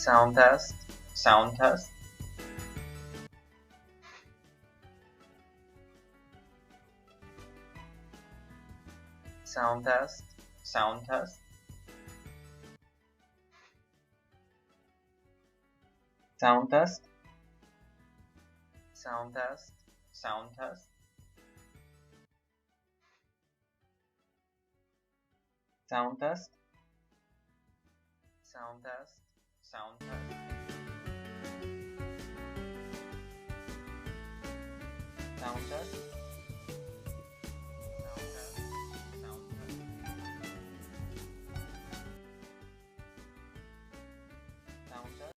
Sound test. Sound test. Sound test. Sound test. Sound test. Sound test. Sound test. Sound test. Sound test. Sound test. Sound test. Sound test. Sound test. Sound test.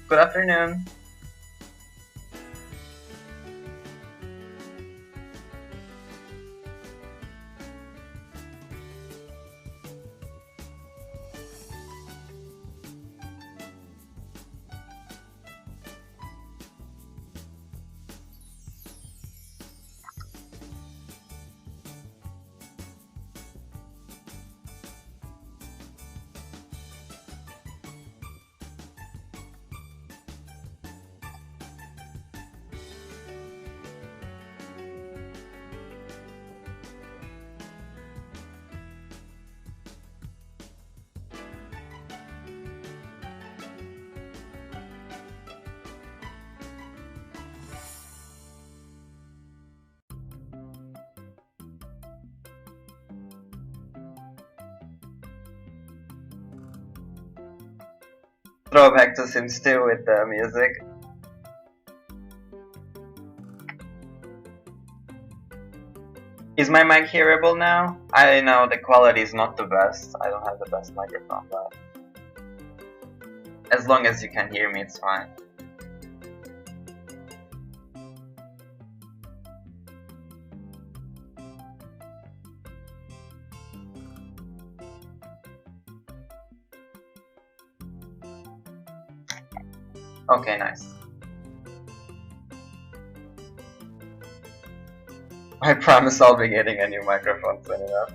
Good afternoon. Throw back to Sims 2 with the music. Is my mic hearable now? I know the quality is not the best. I don't have the best microphone, but as long as you can hear me, it's fine. Okay, nice. I promise I'll be getting a new microphone soon enough.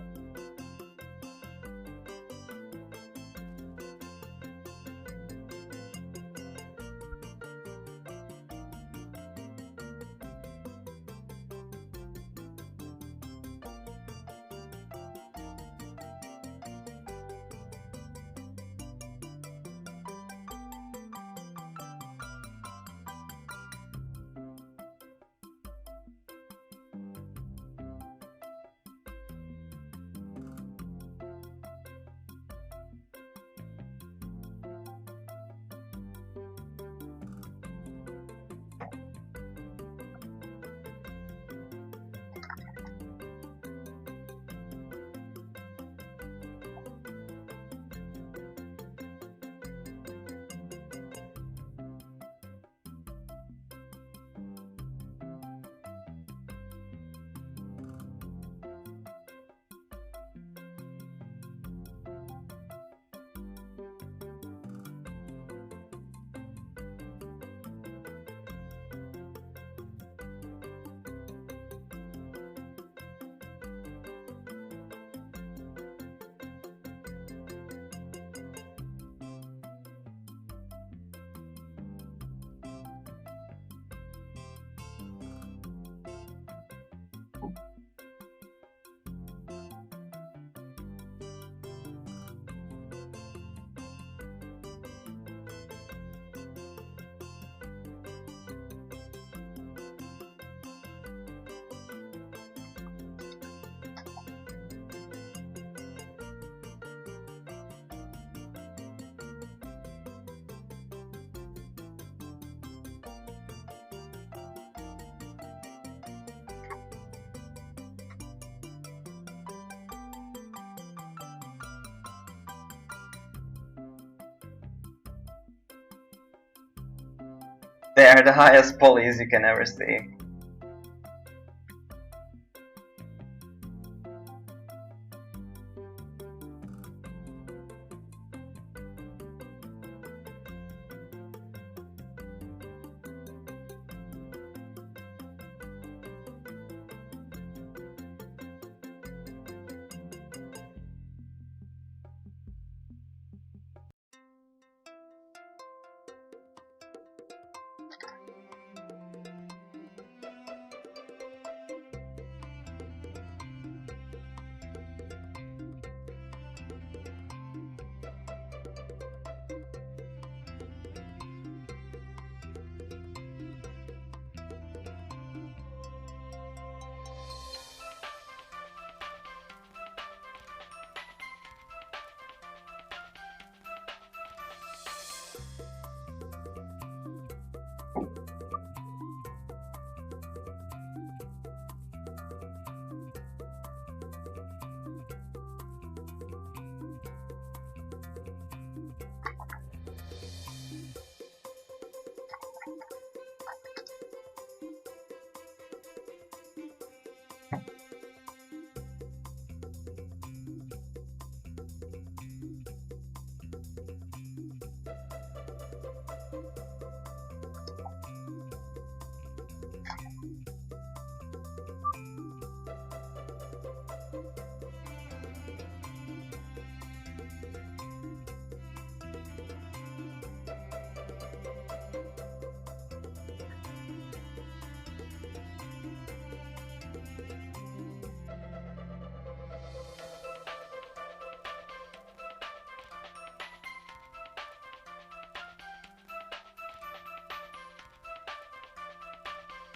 They are the highest polys you can ever see.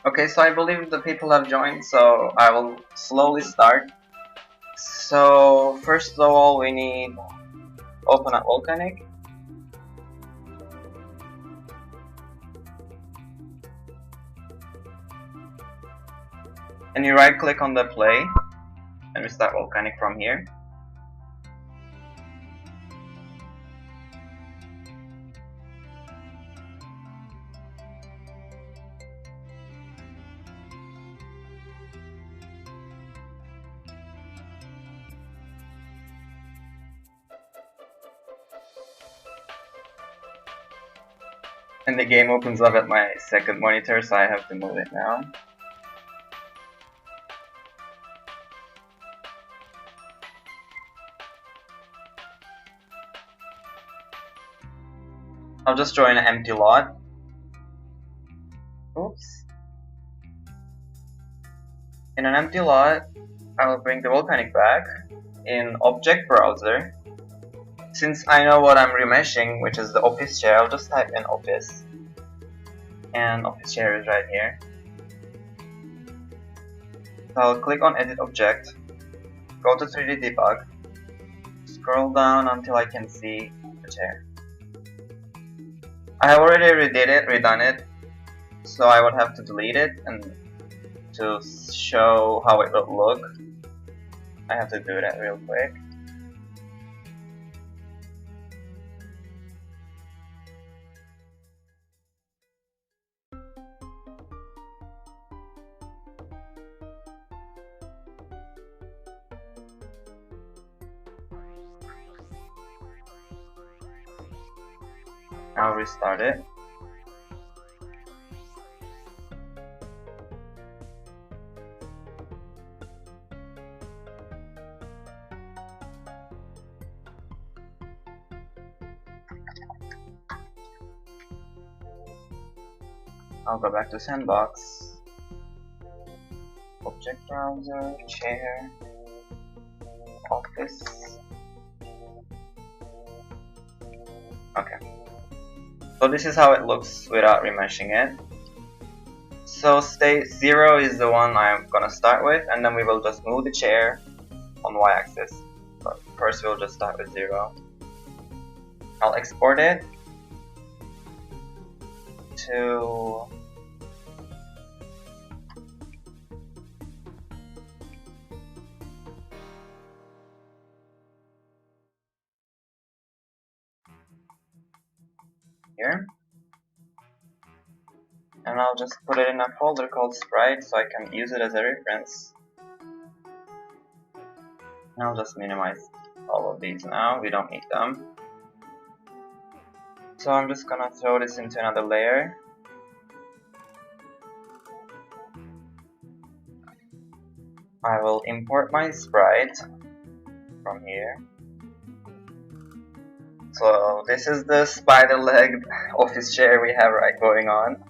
Okay, so I believe the people have joined, so I will slowly start. So first of all, we need open up volcanic. And you right click on the play and we start volcanic from here. And the game opens up at my second monitor, so I have to move it now. I'll just join an empty lot. Oops. In an empty lot, I will bring the volcanic back in object browser. Since I know what I'm remeshing, which is the office chair, I'll just type in office. And office chair is right here. So I'll click on edit object, go to 3D debug, scroll down until I can see the chair. I have already redone it, so I would have to delete it, and to show how it would look, I have to do that real quick. I'll restart it. I'll go back to sandbox, object browser, chair, office. Okay. So this is how it looks without remeshing it. So state 0 is the one I'm gonna start with, and then we will just move the chair on y-axis. But first we'll just start with 0. I'll export it to here. And I'll just put it in a folder called Sprite so I can use it as a reference. And I'll just minimize all of these now, we don't need them. So I'm just gonna throw this into another layer. I will import my sprite from here. So this is the spider-legged office chair we have right going on.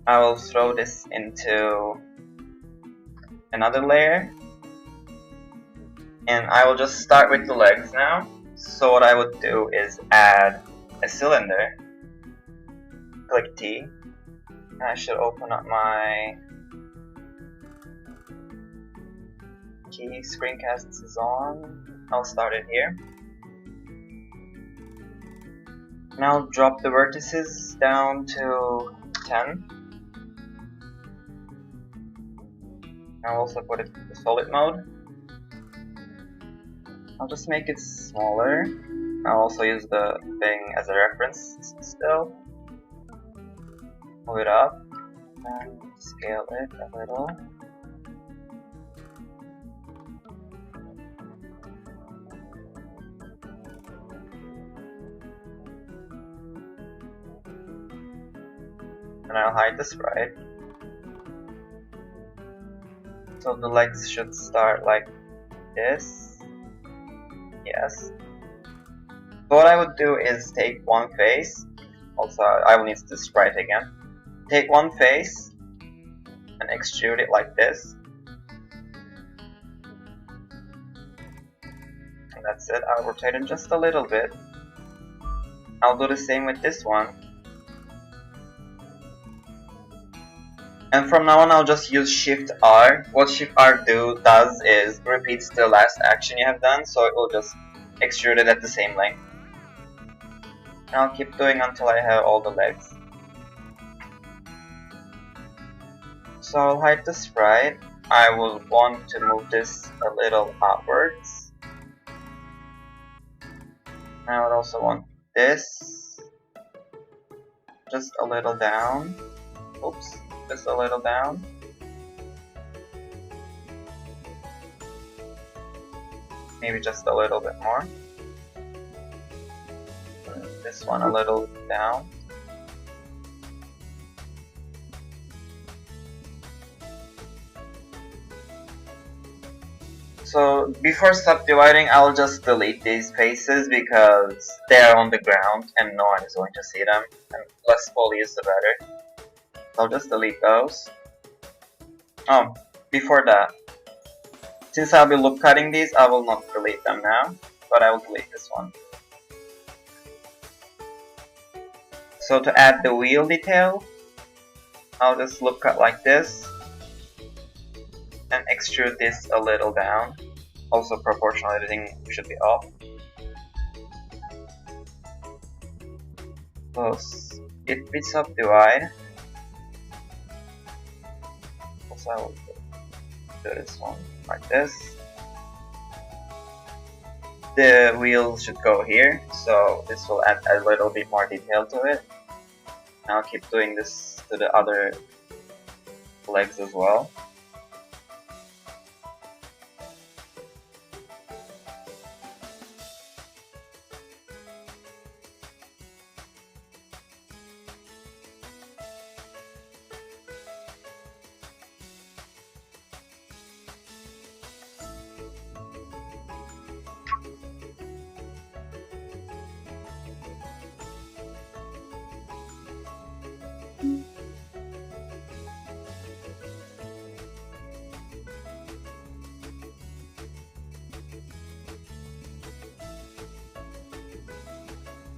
I will throw this into another layer. And I will just start with the legs now. So what I would do is add a cylinder. Click T. And I should open up my key. Screencasts is on. I'll start it here. Now drop the vertices down to 10. I'll also put it to solid mode. I'll just make it smaller. I'll also use the thing as a reference still. Move it up and scale it a little. And I'll hide the sprite. So the legs should start like this. Yes. So what I would do is take one face. Also, I will need the sprite again. Take one face and extrude it like this. And that's it. I'll rotate it just a little bit. I'll do the same with this one. And from now on, I'll just use Shift R. What Shift R does is repeats the last action you have done, so it will just extrude it at the same length. And I'll keep doing until I have all the legs. So I'll hide the sprite. I will want to move this a little upwards. And I would also want this just a little down. Oops. Just a little down. Maybe just a little bit more. This one a little down. So before subdividing, I'll just delete these faces because they are on the ground and no one is going to see them. And less poly is the better. I'll just delete those. Oh, before that, since I'll be loop cutting these, I will not delete them now, but I will delete this one. So to add the wheel detail, I'll just loop cut like this and extrude this a little down. Also, proportional editing should be off. So if we subdivide, I will do this one like this. The wheel should go here, so this will add a little bit more detail to it. And I'll keep doing this to the other legs as well.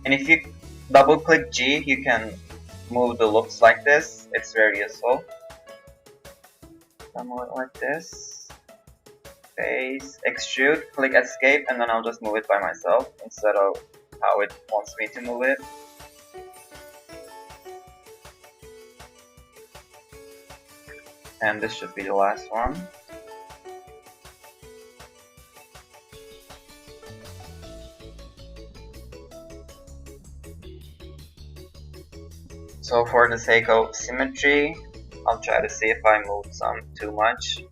And if you double click G, you can move the loops like this. It's very useful. I'll move it like this. Face, extrude, click escape, and then I'll just move it by myself instead of how it wants me to move it. And this should be the last one. So for the sake of symmetry, I'll try to see if I move some too much.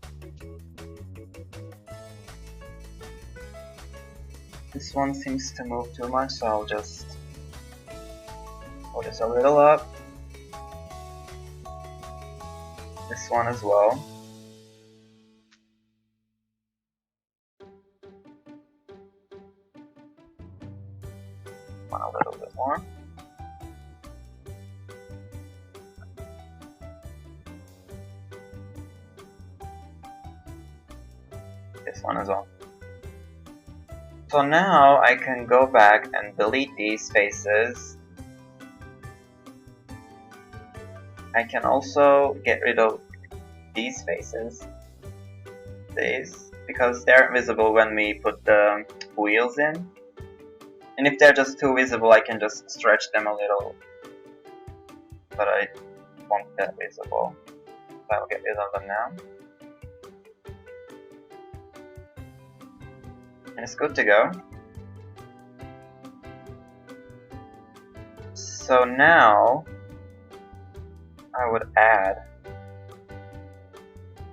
This one seems to move too much, so I'll just put this a little up. This one as well. One a little bit more. This one as well. So now I can go back and delete these faces. I can also get rid of these faces. These, because they're visible when we put the wheels in. And if they're just too visible, I can just stretch them a little. But I want that visible. So I'll get rid of them now. And it's good to go. So now I would add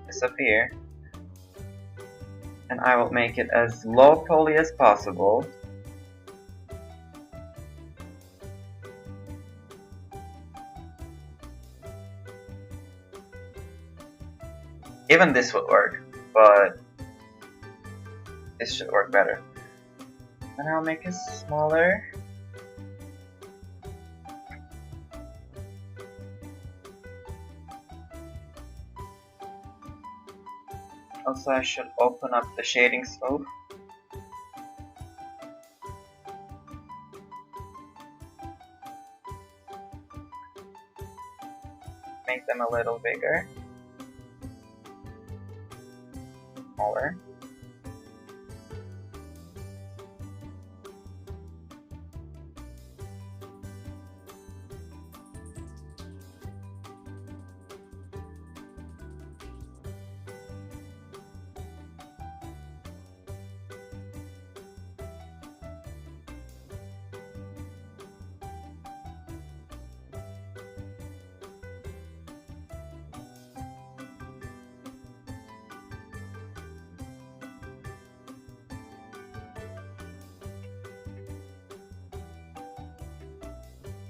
this up here, and I will make it as low poly as possible. Even this would work, but this should work better. And I'll make it smaller. Also, I should open up the shading smooth. Make them a little bigger. Smaller.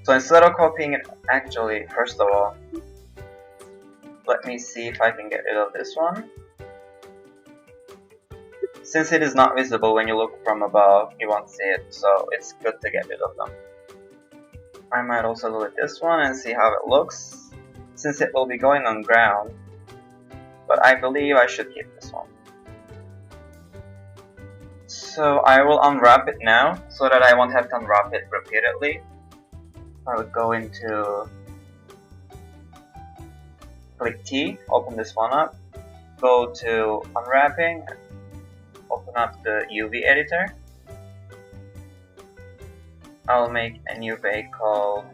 So instead of copying it, actually, first of all, let me see if I can get rid of this one. Since it is not visible when you look from above, you won't see it, so it's good to get rid of them. I might also delete this one and see how it looks, since it will be going on ground, but I believe I should keep this one. So I will unwrap it now, so that I won't have to unwrap it repeatedly. I would go into click T, open this one up, go to unwrapping, open up the UV editor. I'll make a new bake called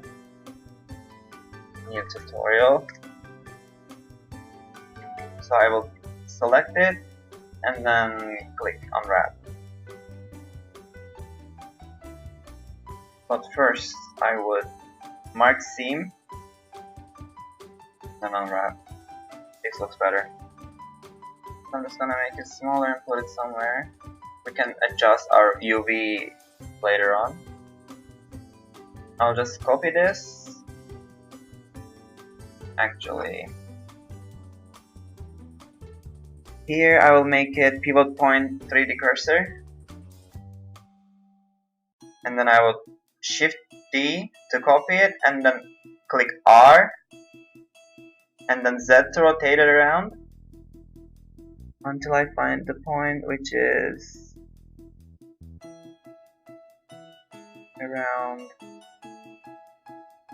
new tutorial. So I will select it and then click unwrap. But first I would mark seam, then unwrap. This looks better. So I'm just gonna make it smaller and put it somewhere. We can adjust our UV later on. I'll just copy this. Actually, here I will make it pivot point 3D cursor, and then I will Shift D to copy it, and then click R, and then Z to rotate it around until I find the point, which is around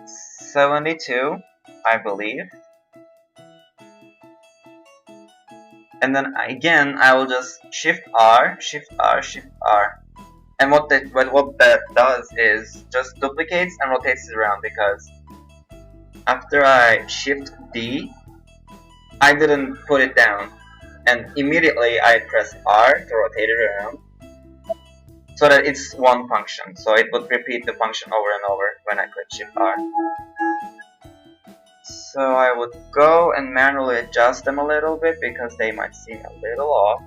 72, I believe. And then again, I will just Shift R, Shift R, Shift R. And what that does is just duplicates and rotates it around, because after I Shift D, I didn't put it down, and immediately I press R to rotate it around, so that it's one function. So it would repeat the function over and over when I click Shift R. So I would go and manually adjust them a little bit because they might seem a little off.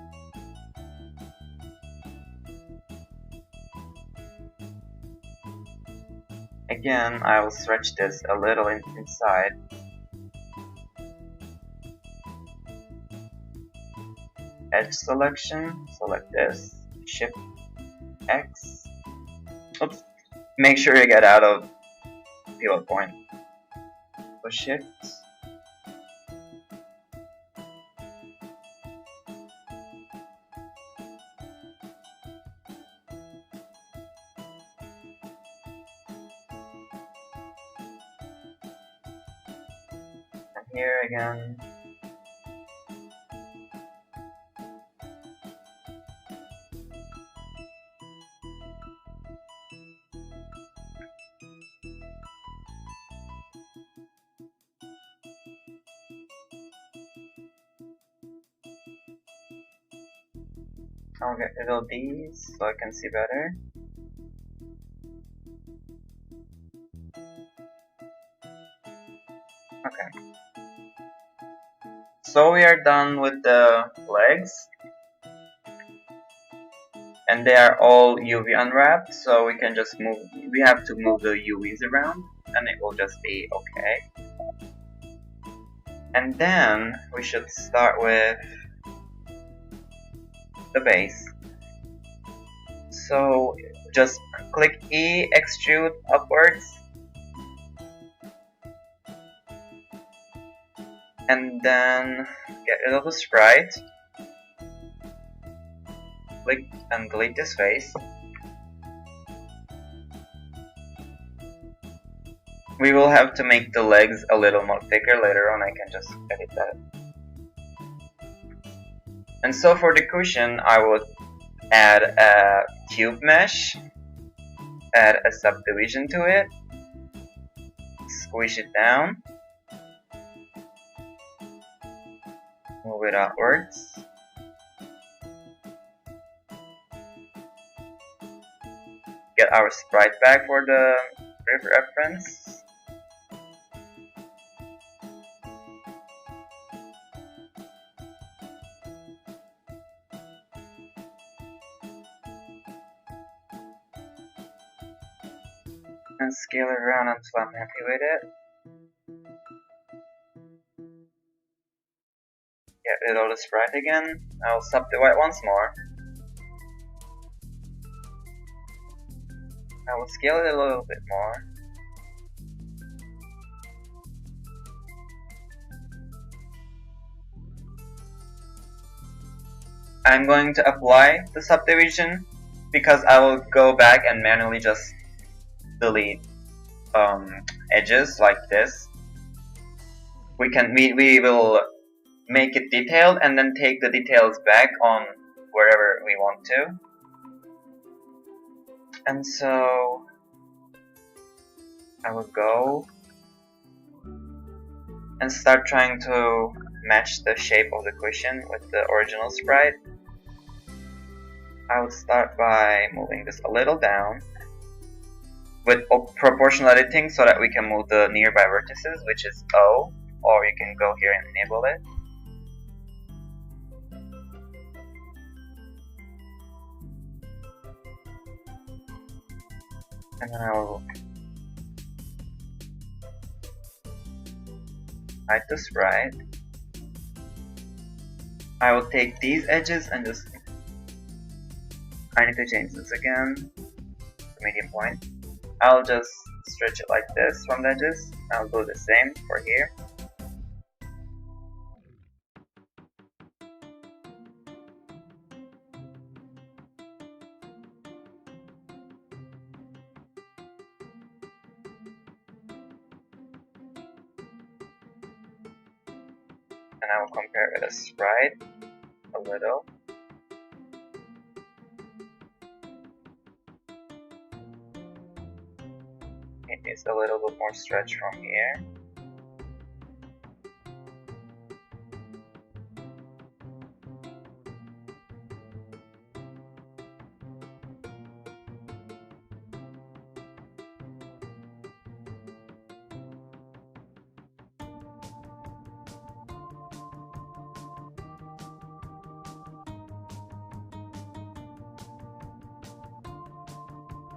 Again, I will stretch this a little inside. Edge selection, select this, Shift X. Oops. Make sure you get out of pivot point. So Shift. And here again. I'll get rid of these so I can see better. Okay. So we are done with the legs. And they are all UV unwrapped, so we can just move, we have to move the UVs around and it will just be okay. And then we should start with the base. So just click E, extrude upwards, and then get rid of the sprite. Click and delete this face. We will have to make the legs a little more thicker later on. I can just edit that. And so for the cushion, I would add a cube mesh, add a subdivision to it, squish it down, move it outwards. Get our sprite back for the reference. And scale it around until I'm happy with it. Get rid of the sprite again. I'll subdivide once more. I will scale it a little bit more. I'm going to apply the subdivision because I will go back and manually just delete edges like this. We will make it detailed and then take the details back on wherever we want to. And so I will go and start trying to match the shape of the cushion with the original sprite. I will start by moving this a little down with proportional editing so that we can move the nearby vertices, which is O, or you can go here and enable it. And then I will hide the sprite. I will take these edges and just, I need to change this again to medium point. I'll just stretch it like this from the edges. I'll do the same for here. And I will compare it with a sprite a little. It is a little bit more stretch from here.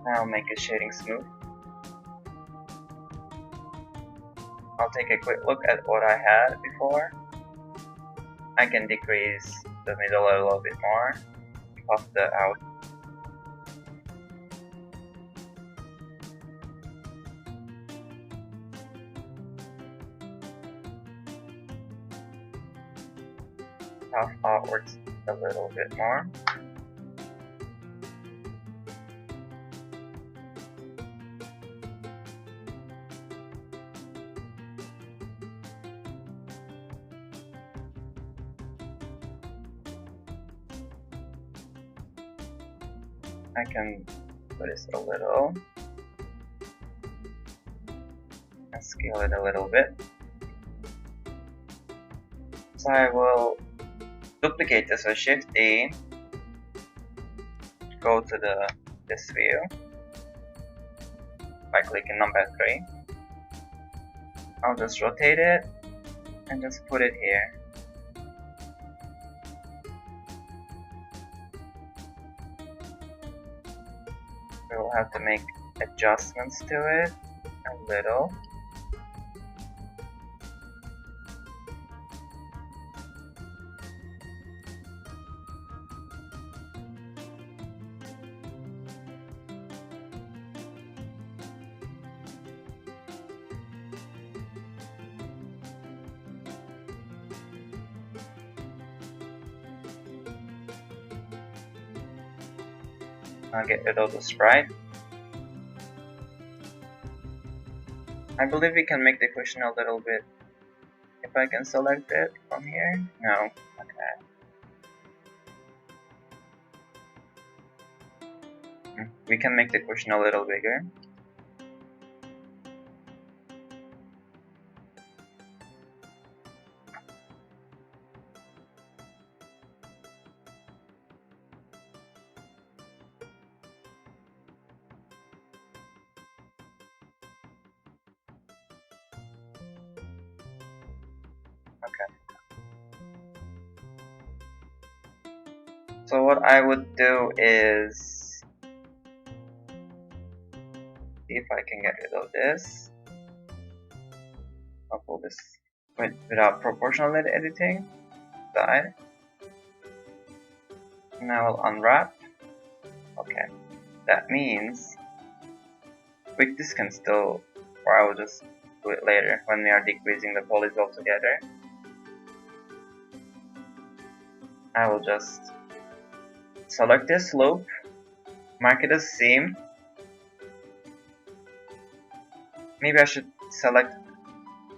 Now make a shading smooth. I'll take a quick look at what I had before. I can decrease the middle a little bit more, puff the out. Puff outwards a little bit more. I can put this a little and scale it a little bit. So I will duplicate this with Shift A, go to this view by clicking number 3. I'll just rotate it and just put it here. We'll have to make adjustments to it a little. I'll get rid of the sprite. I believe we can make the cushion a little bit. If I can select it from here? No. Okay. We can make the cushion a little bigger. Okay. So what I would do is see if I can get rid of this. I'll pull this without proportional editing side. Now I'll unwrap. Okay. That means this can still, or I will just do it later when we are decreasing the polys altogether. I will just select this loop, mark it as seam. Maybe I should select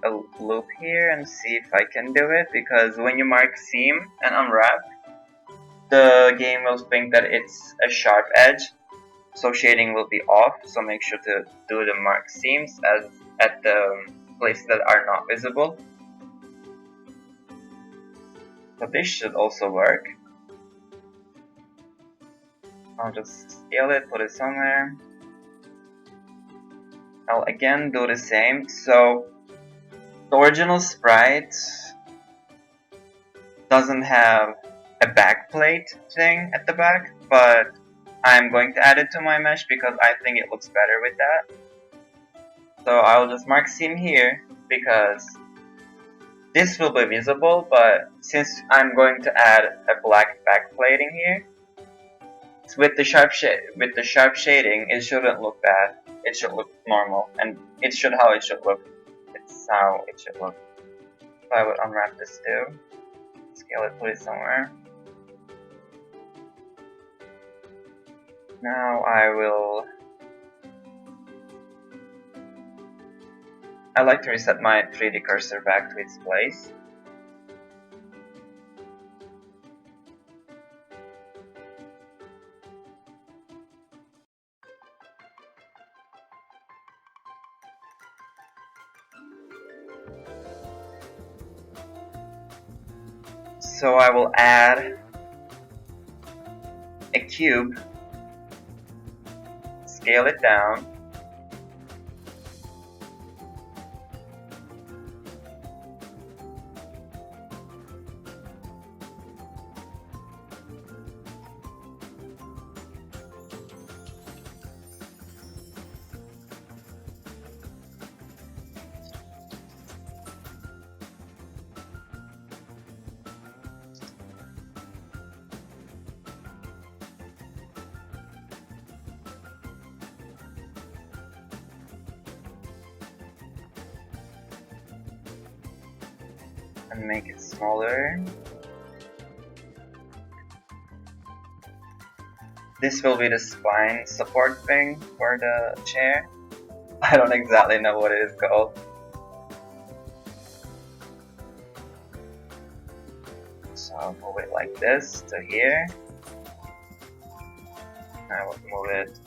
a loop here and see if I can do it, because when you mark seam and unwrap, the game will think that it's a sharp edge, so shading will be off. So make sure to do the mark seams as at the places that are not visible. So this should also work. I'll just scale it, put it somewhere. I'll again do the same. So the original sprite doesn't have a backplate thing at the back, but I'm going to add it to my mesh because I think it looks better with that. So I'll just mark seam here because this will be visible, but since I'm going to add a black backplating here, with the sharp shading, it shouldn't look bad. It should look normal, and it should how it should look. It's how it should look. So I would unwrap this too, scale it, put it somewhere. Now I like to reset my 3D cursor back to its place. So I will add a cube, scale it down, and make it smaller. This will be the spine support thing for the chair. I don't exactly know what it is called. So I'll move it like this to here. I will move it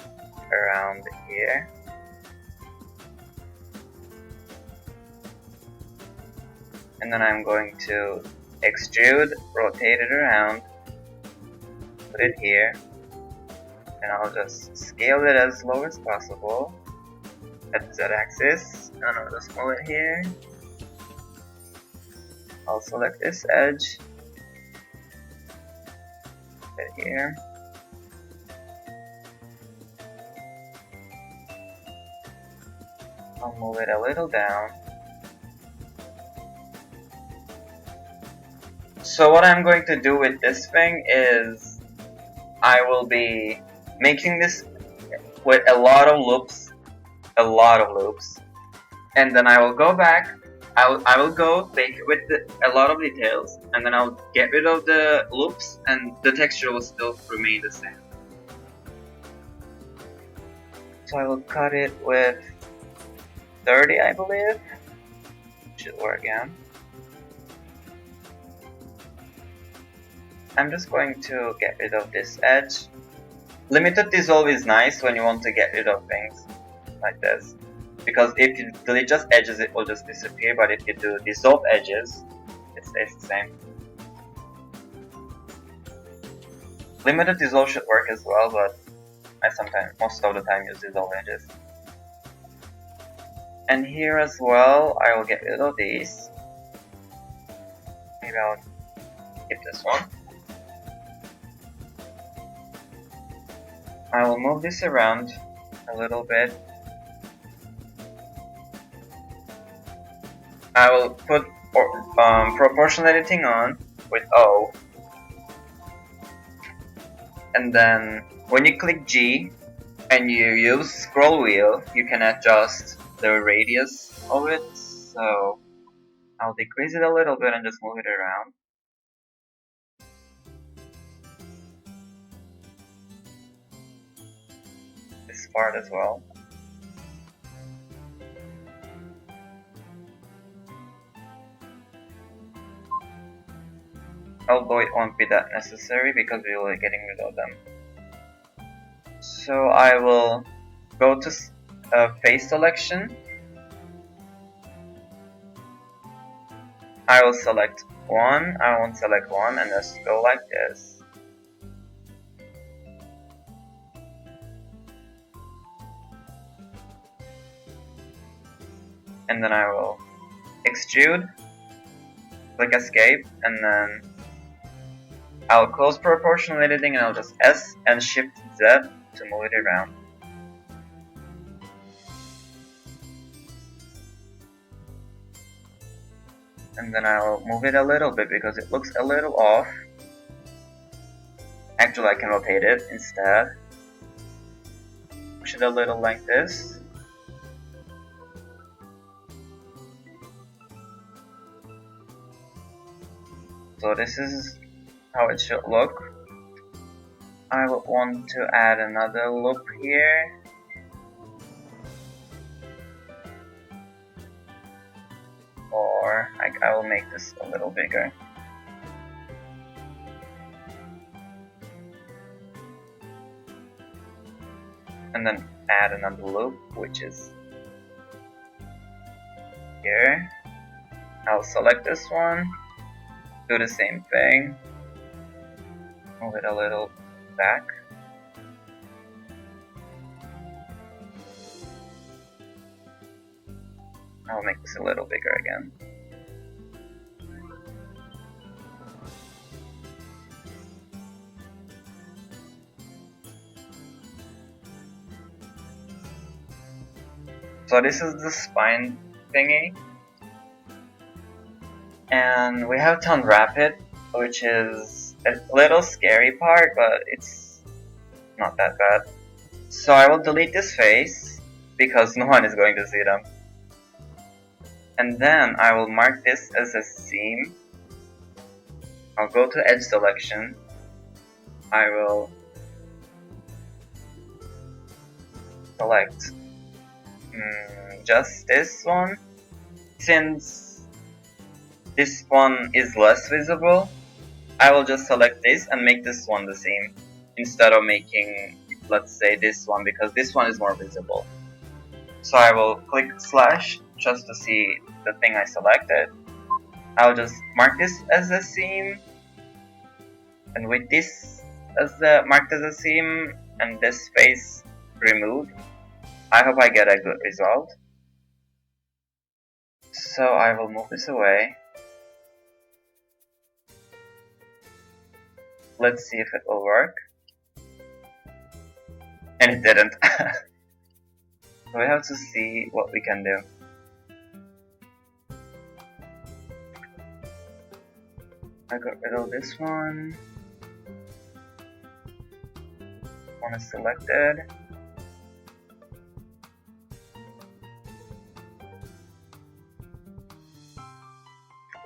around here. And then I'm going to extrude, rotate it around, put it here, and I'll just scale it as low as possible at the Z-axis, and I'll just move it here. I'll select this edge, put it here. I'll move it a little down. So what I'm going to do with this thing is I will be making this with a lot of loops, and then I will go back. I will go make it with a lot of details, and then I'll get rid of the loops, and the texture will still remain the same. So I will cut it with 30, I believe. Should work again. I'm just going to get rid of this edge. Limited dissolve is nice when you want to get rid of things like this, because if you delete just edges it will just disappear, but if you do dissolve edges it stays the same. Limited dissolve should work as well, but I most of the time use dissolve edges. And here as well I will get rid of these. Maybe I'll keep this one. I will move this around a little bit. I will put proportional editing on with O. And then when you click G and you use scroll wheel, you can adjust the radius of it. So I'll decrease it a little bit and just move it around. This part as well. Although it won't be that necessary because we will be getting rid of them. So I will go to face selection. I will select one, I won't select one, and just go like this. And then I will extrude, click escape, and then I'll close proportional editing and I'll just S and Shift Z to move it around. And then I'll move it a little bit because it looks a little off. Actually I can rotate it instead. Push it a little like this. So this is how it should look. I would want to add another loop here. Or I will make this a little bigger. And then add another loop, which is here. I'll select this one. Do the same thing, move it a little back. I'll make this a little bigger again. So this is the spine thingy. And we have to unwrap it, which is a little scary part, but it's not that bad. So I will delete this face, because no one is going to see them. And then I will mark this as a seam. I'll go to edge selection. I will select just this one. Since this one is less visible, I will just select this and make this one the same instead of making, let's say, this one, because this one is more visible. So I will click slash just to see the thing I selected. I'll just mark this as a seam, and with this as marked as a seam and this face removed, I hope I get a good result. So I will move this away. Let's see if it will work. And it didn't. So we have to see what we can do. I got rid of this one. One is selected.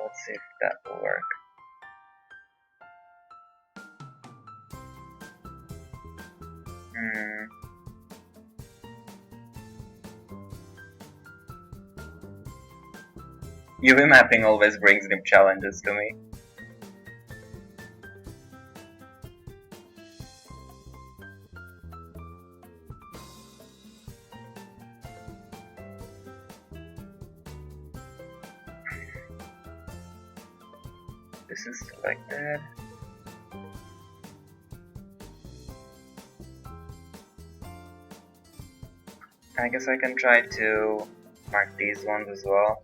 Let's see if that will work. UV mapping always brings new challenges to me. This is selected. I guess I can try to mark these ones as well.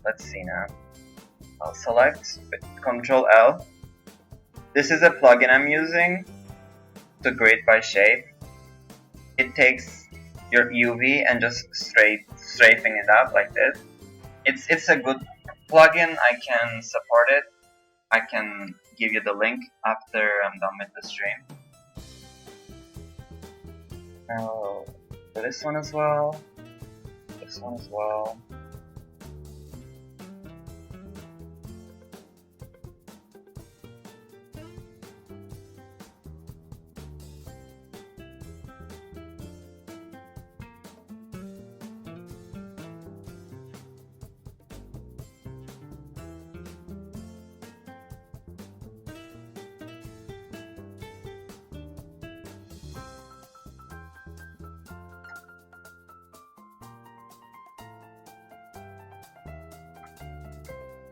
Let's see now. I'll select with Ctrl L. This is a plugin I'm using to grade by shape. It takes your UV and just strafing it out like this. It's a good plugin. I can support it. I can give you the link after I'm done with the stream. Now, for this one as well. This one as well.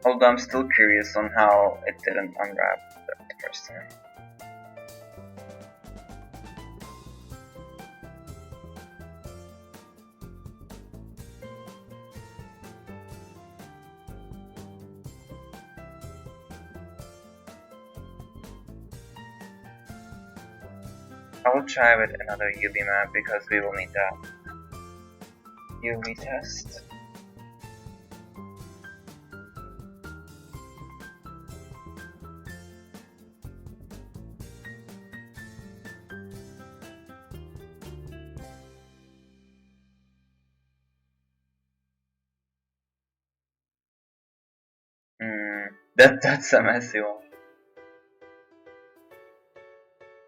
Although I'm still curious on how it didn't unwrap the first time. I will try with another UV map because we will need that. UV test. That's a messy one.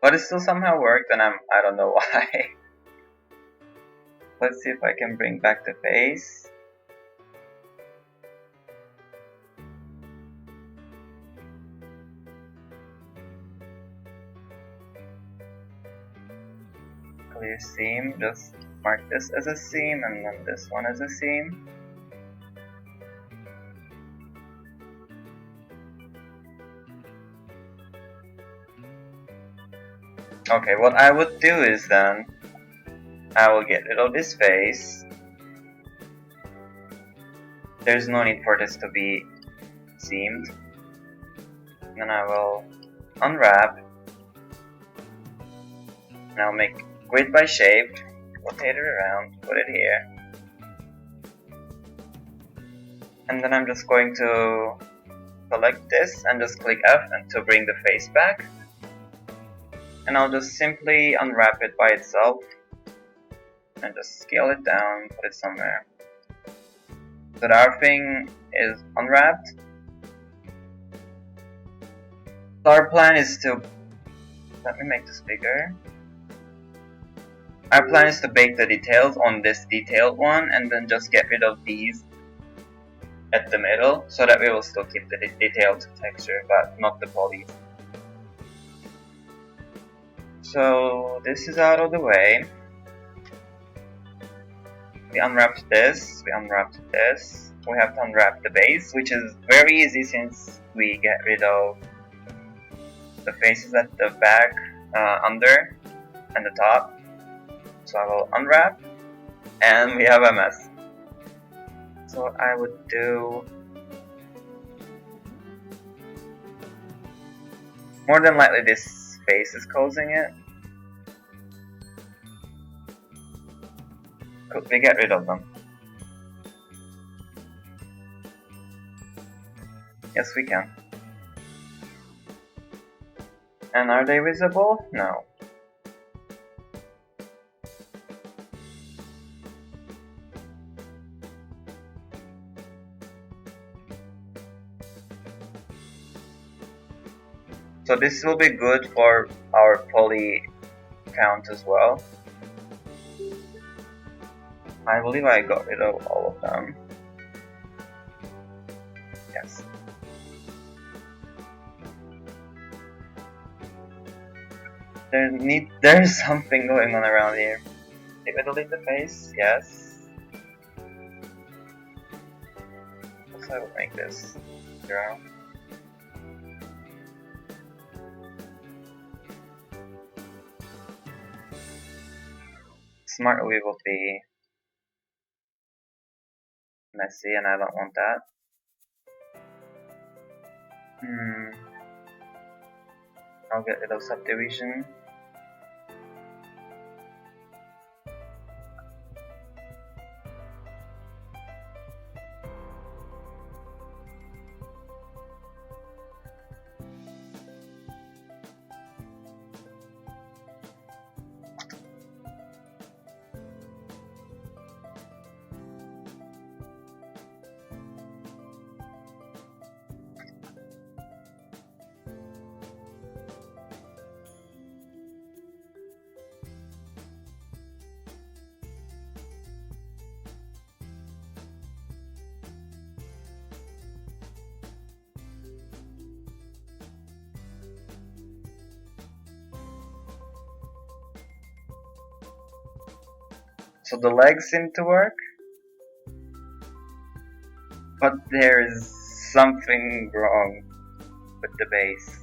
But it still somehow worked, and I don't know why. Let's see if I can bring back the face. Clear seam, just mark this as a seam and then this one as a seam. Okay, what I would do is then I will get rid of this face. There's no need for this to be seamed. Then I will unwrap. Now make grid by shape, rotate it around, put it here. And then I'm just going to select this and just click F and to bring the face back. And I'll just simply unwrap it by itself and just scale it down, put it somewhere. So that our thing is unwrapped. So our plan is to, let me make this bigger. Our plan is to bake the details on this detailed one and then just get rid of these at the middle so that we will still keep the detailed texture but not the polys. So this is out of the way. We unwrapped this, we unwrapped this. We have to unwrap the base, which is very easy since we get rid of the faces at the back, under, and the top. So I will unwrap, and we have a mess. So what I would do, more than likely this face is causing it. Could we get rid of them? Yes, we can. And are they visible? No. So this will be good for our poly count as well. I believe I got rid of all of them. Yes. There's something going on around here. Did we delete the face? Yes. So I will make this 0. Smart weave will be messy and I don't want that. I'll get rid of subdivision. So the legs seem to work, but there's something wrong with the base.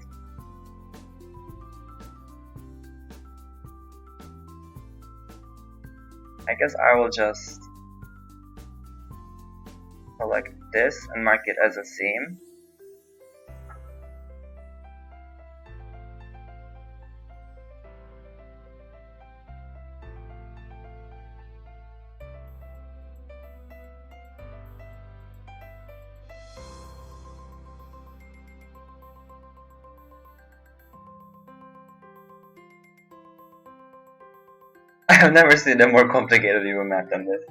I guess I will just select this and mark it as a seam. I've never seen a more complicated Evo map than this.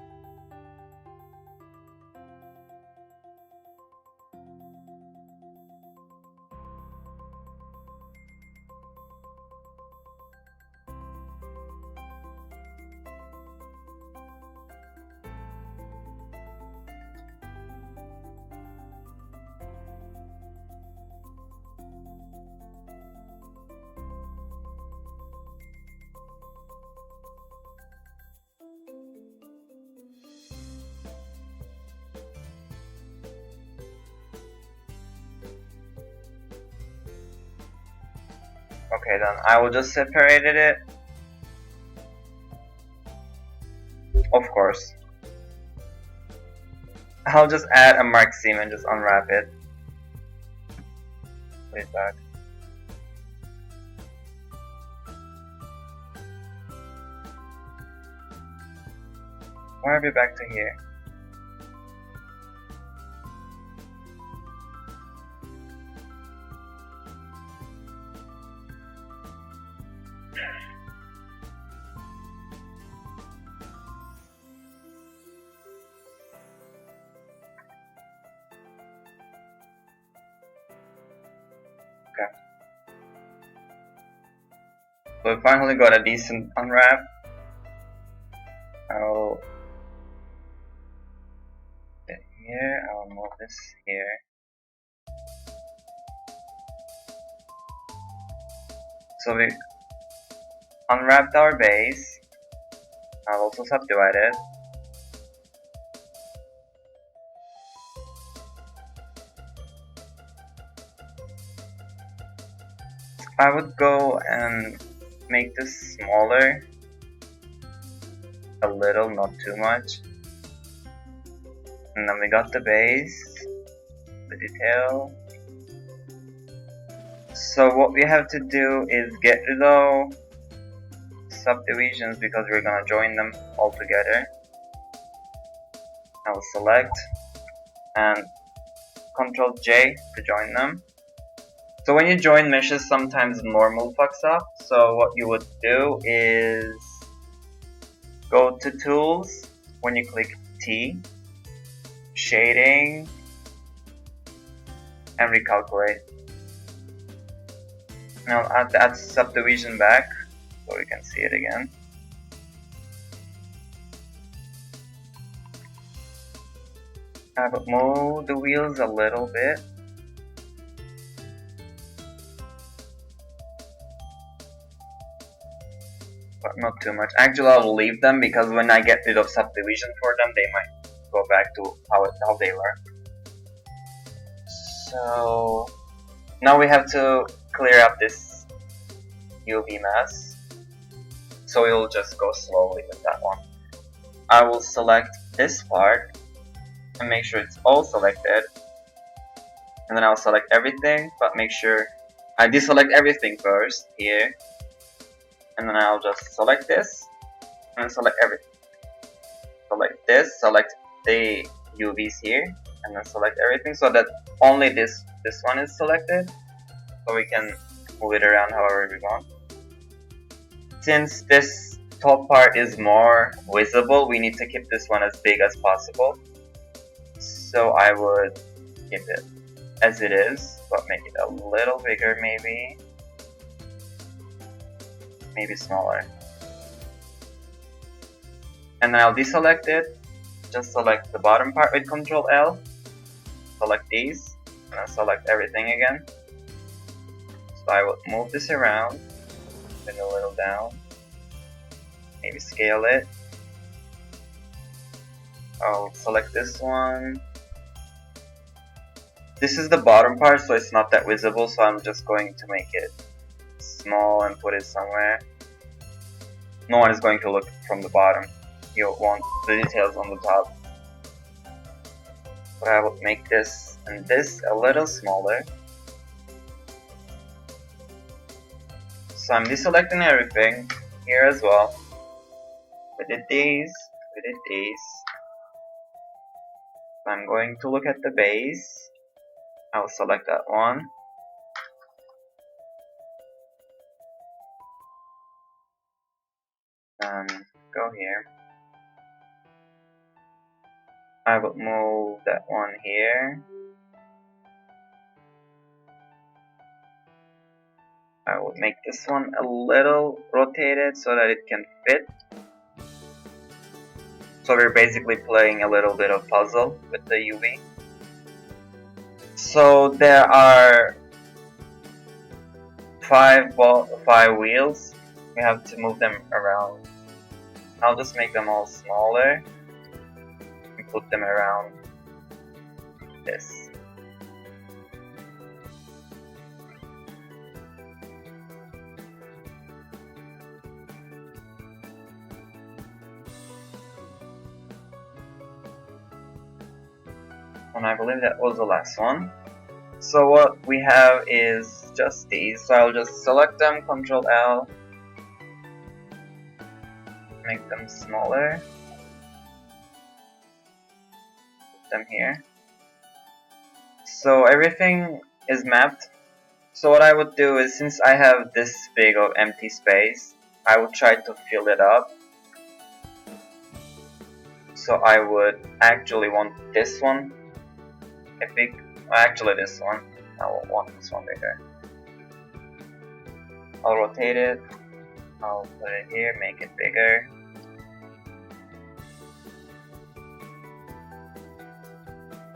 Okay, then I will just separate it. Of course. I'll just add a mark seam and just unwrap it. Put it back. Why are we back to here? Okay. So we finally got a decent unwrap. I'll get here, I'll move this here. So we unwrapped our base. I'll also subdivide it. I would go and make this smaller. A little, not too much. And then we got the base, the detail. So what we have to do is get rid of subdivisions because we're gonna join them all together. I will select and Ctrl J to join them. So when you join meshes, sometimes normal fucks up. So what you would do is go to Tools, when you click T, Shading, and recalculate. Now add that subdivision back so we can see it again. I would move the wheels a little bit. But not too much. Actually, I'll leave them because when I get rid of subdivision for them, they might go back to how they were. So now we have to clear up this UV mess. So we'll just go slowly with that one. I will select this part and make sure it's all selected. And then I'll select everything, but make sure I deselect everything first here. And then I'll just select this and select everything. Select this, select the UVs here, and then select everything so that only this one is selected. So we can move it around however we want. Since this top part is more visible, we need to keep this one as big as possible. So I would keep it as it is, but make it a little bigger maybe. Maybe smaller. And then I'll deselect it. Just select the bottom part with Ctrl L. Select these. And then select everything again. So I will move this around. Bring it a little down. Maybe scale it. I'll select this one. This is the bottom part, so it's not that visible, so I'm just going to make it small and put it somewhere. No one is going to look from the bottom. You want the details on the top. But I will make this and this a little smaller. So I'm deselecting everything here as well. We did these, we did these. So I'm going to look at the base. I'll select that one. Go here. I will move that one here. I will make this one a little rotated so that it can fit. So we're basically playing a little bit of puzzle with the UV. So there are five wheels. We have to move them around. I'll just make them all smaller and put them around this. And I believe that was the last one. So what we have is just these. So I'll just select them, Ctrl L, make them smaller, put them here. So everything is mapped So what I would do is, since I have this big of empty space, I would try to fill it up. So I would actually want this one a big, actually this one, I will want this one bigger. I'll rotate it, I'll put it here, make it bigger.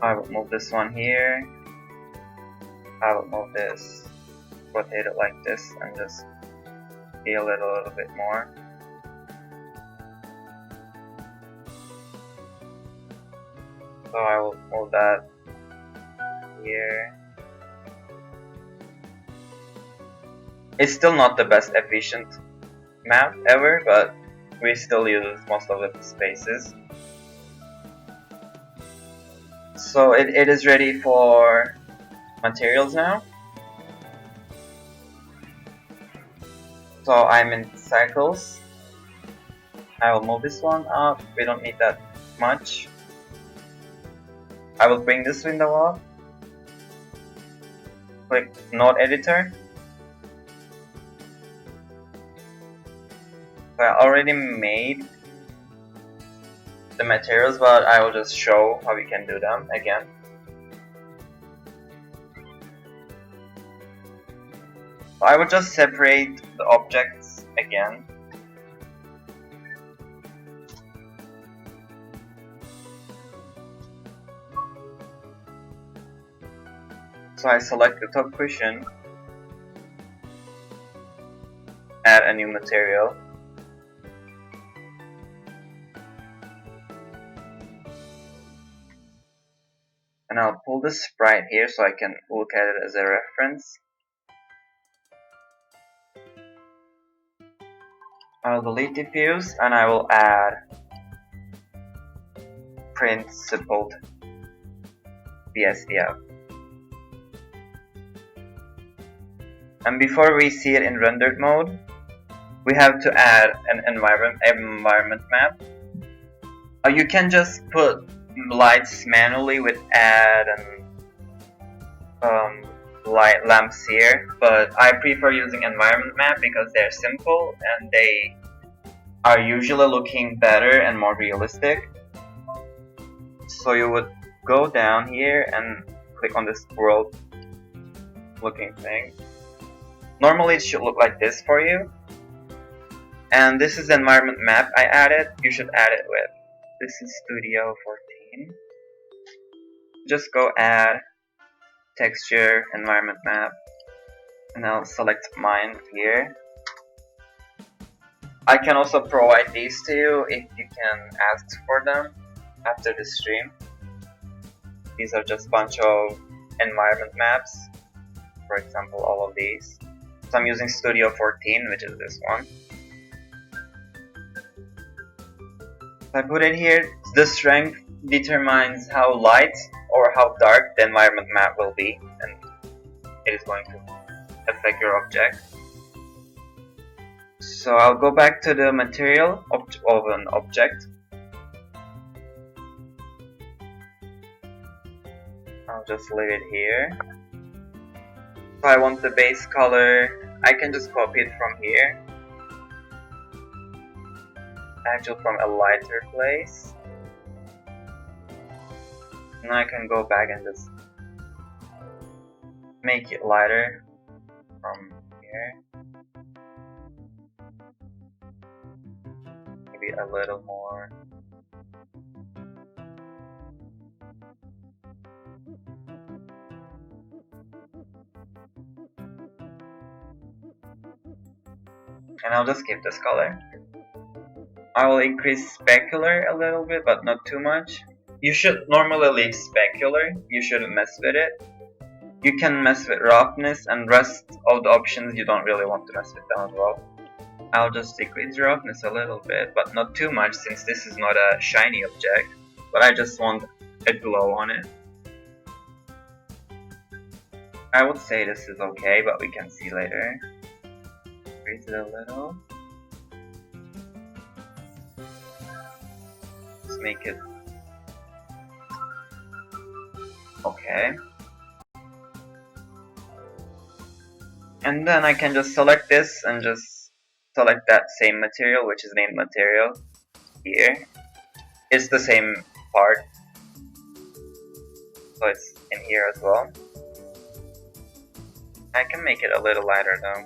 I will move this one here. I will move this, rotate it like this, and just scale it a little bit more. So I will move that here. It's still not the best efficient map ever, but we still use most of the spaces. So it is ready for materials now. So I'm in cycles. I will move this one up. We don't need that much. I will bring this window up. Click node editor. So I already made the materials, but I will just show how we can do them again. So I will just separate the objects again. So I select the top cushion, add a new material. And I'll pull the sprite here so I can look at it as a reference. I'll delete diffuse and I will add principled BSDF. And before we see it in rendered mode, we have to add an environment map. You can just put lights manually with add and light lamps here, but I prefer using environment map because they're simple and they are usually looking better and more realistic. So you would go down here and click on this world looking thing. Normally it should look like this for you. And this is the environment map I added. You should add it with. This is Studio 14. Just go add texture, environment map, and I'll select mine here. I can also provide these to you if you can ask for them after the stream. These are just a bunch of environment maps. For example, all of these. So I'm using Studio 14, which is this one. So I put it here. The strength determines how light or how dark the environment map will be, and it is going to affect your object. So I'll go back to the material of an object. I'll just leave it here. If I want the base color, I can just copy it from here. Actually from a lighter place. And I can go back and just make it lighter from here. Maybe a little more. And I'll just keep this color. I will increase specular a little bit, but not too much. You should normally leave specular. You shouldn't mess with it. You can mess with roughness, and rest of the options you don't really want to mess with them as well. I'll just decrease roughness a little bit, but not too much since this is not a shiny object. But I just want a glow on it. I would say this is okay, but we can see later. Increase it a little. Let's make it okay. And then I can just select this and just select that same material, which is named material here. It's the same part, so it's in here as well. I can make it a little lighter though.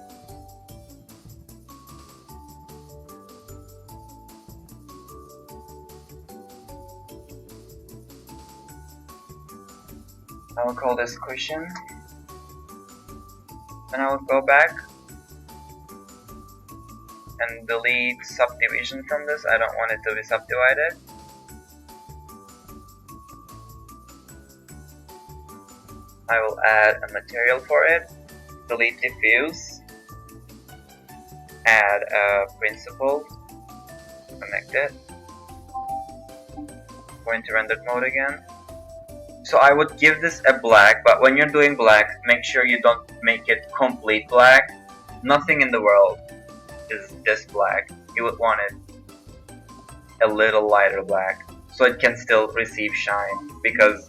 I will call this cushion. And I will go back and delete subdivision from this. I don't want it to be subdivided. I will add a material for it. Delete diffuse. Add a principle. Connect it. Go into rendered mode again. So I would give this a black, but when you're doing black, make sure you don't make it complete black. Nothing in the world is this black. You would want it a little lighter black, so it can still receive shine, because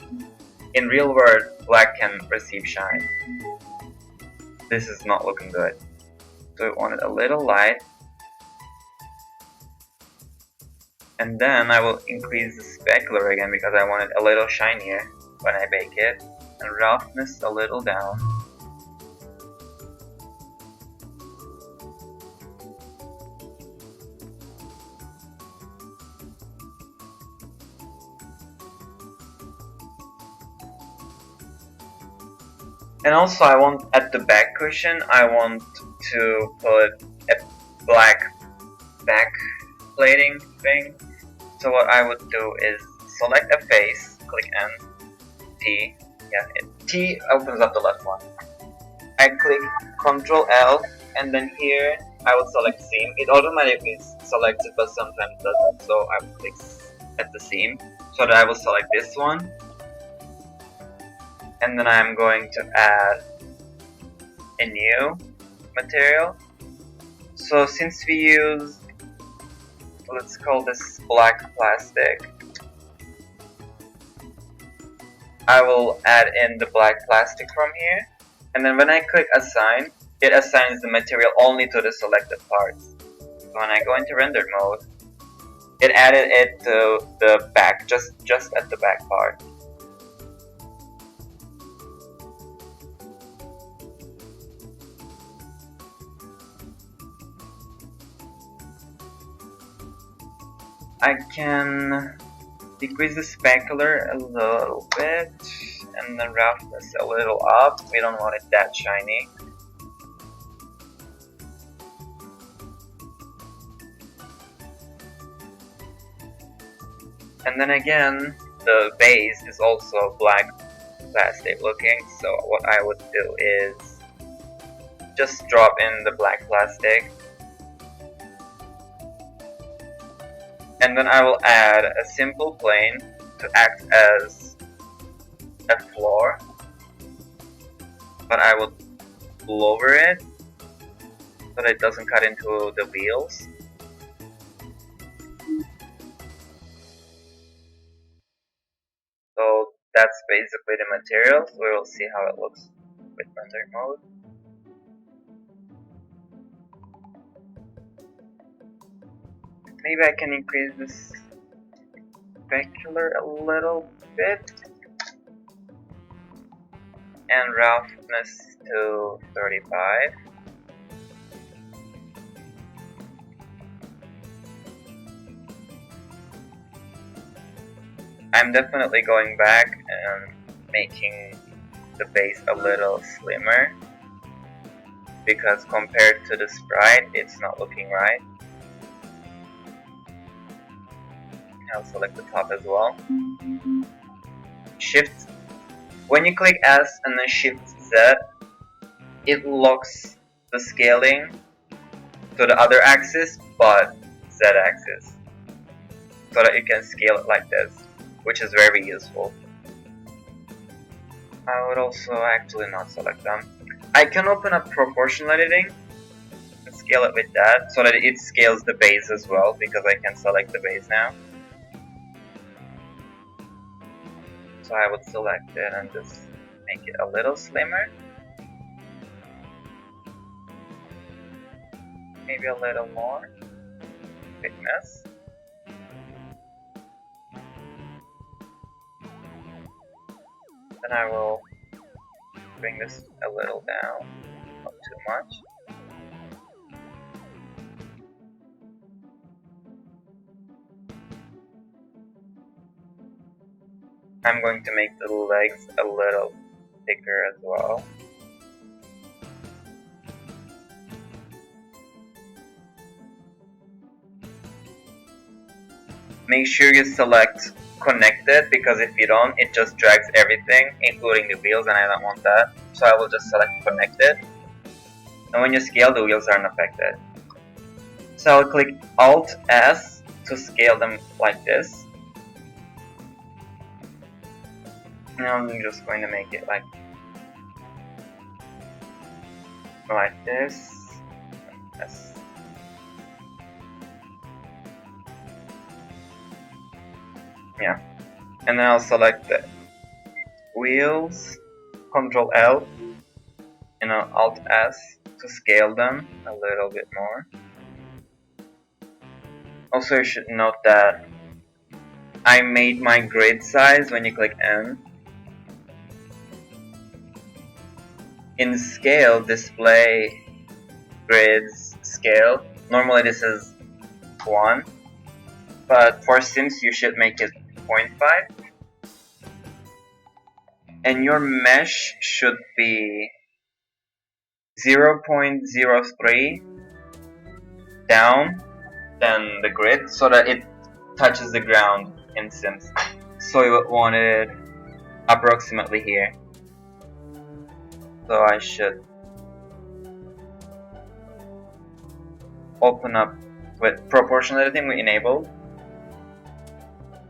in real world, black can receive shine. This is not looking good. So we want it a little light. And then I will increase the specular again because I want it a little shinier when I bake it, and roughness a little down. And also I want at the back cushion, I want to put a black back plating thing. So what I would do is select a face, click N, T, T opens up the left one. I click Ctrl L, and then here I will select seam. It automatically selects it, but sometimes doesn't, so I will click at the seam. So that I will select this one. And then I'm going to add a new material. So since we use, let's call this black plastic, I will add in the black plastic from here. And then when I click assign, it assigns the material only to the selected parts. So when I go into rendered mode, it added it to the back, just at the back part. I can decrease the specular a little bit and the roughness a little up. We don't want it that shiny. And then again, the base is also black plastic looking, so what I would do is just drop in the black plastic. And then I will add a simple plane to act as a floor, but I will lower it so that it doesn't cut into the wheels. So that's basically the material, so we will see how it looks with render mode. Maybe I can increase this specular a little bit and roughness to 35. I'm definitely going back and making the base a little slimmer, because compared to the sprite, it's not looking right. I'll select the top as well. Shift. When you click S and then Shift Z, it locks the scaling to the other axis, but Z axis, so that you can scale it like this, which is very useful. I would also actually not select them. I can open up proportional editing and scale it with that, so that it scales the base as well, because I can select the base now. So I would select it and just make it a little slimmer. maybe a little more thickness. Then I will bring this a little down, not too much. I'm going to make the legs a little thicker as well. Make sure you select connected, because if you don't, it just drags everything, including the wheels, and I don't want that. So I will just select connected. And when you scale, the wheels aren't affected. So I'll click Alt S to scale them like this. Now I'm just going to make it like this. Yes. Yeah. And then I'll select the wheels, Ctrl L, and Alt S to scale them a little bit more. Also, you should note that I made my grid size when you click N. In scale, display grids scale. Normally this is 1, but for Sims you should make it 0.5. And your mesh should be 0.03 down than the grid, so that it touches the ground in Sims. So you would want it approximately here. So I should open up with proportional editing we enabled.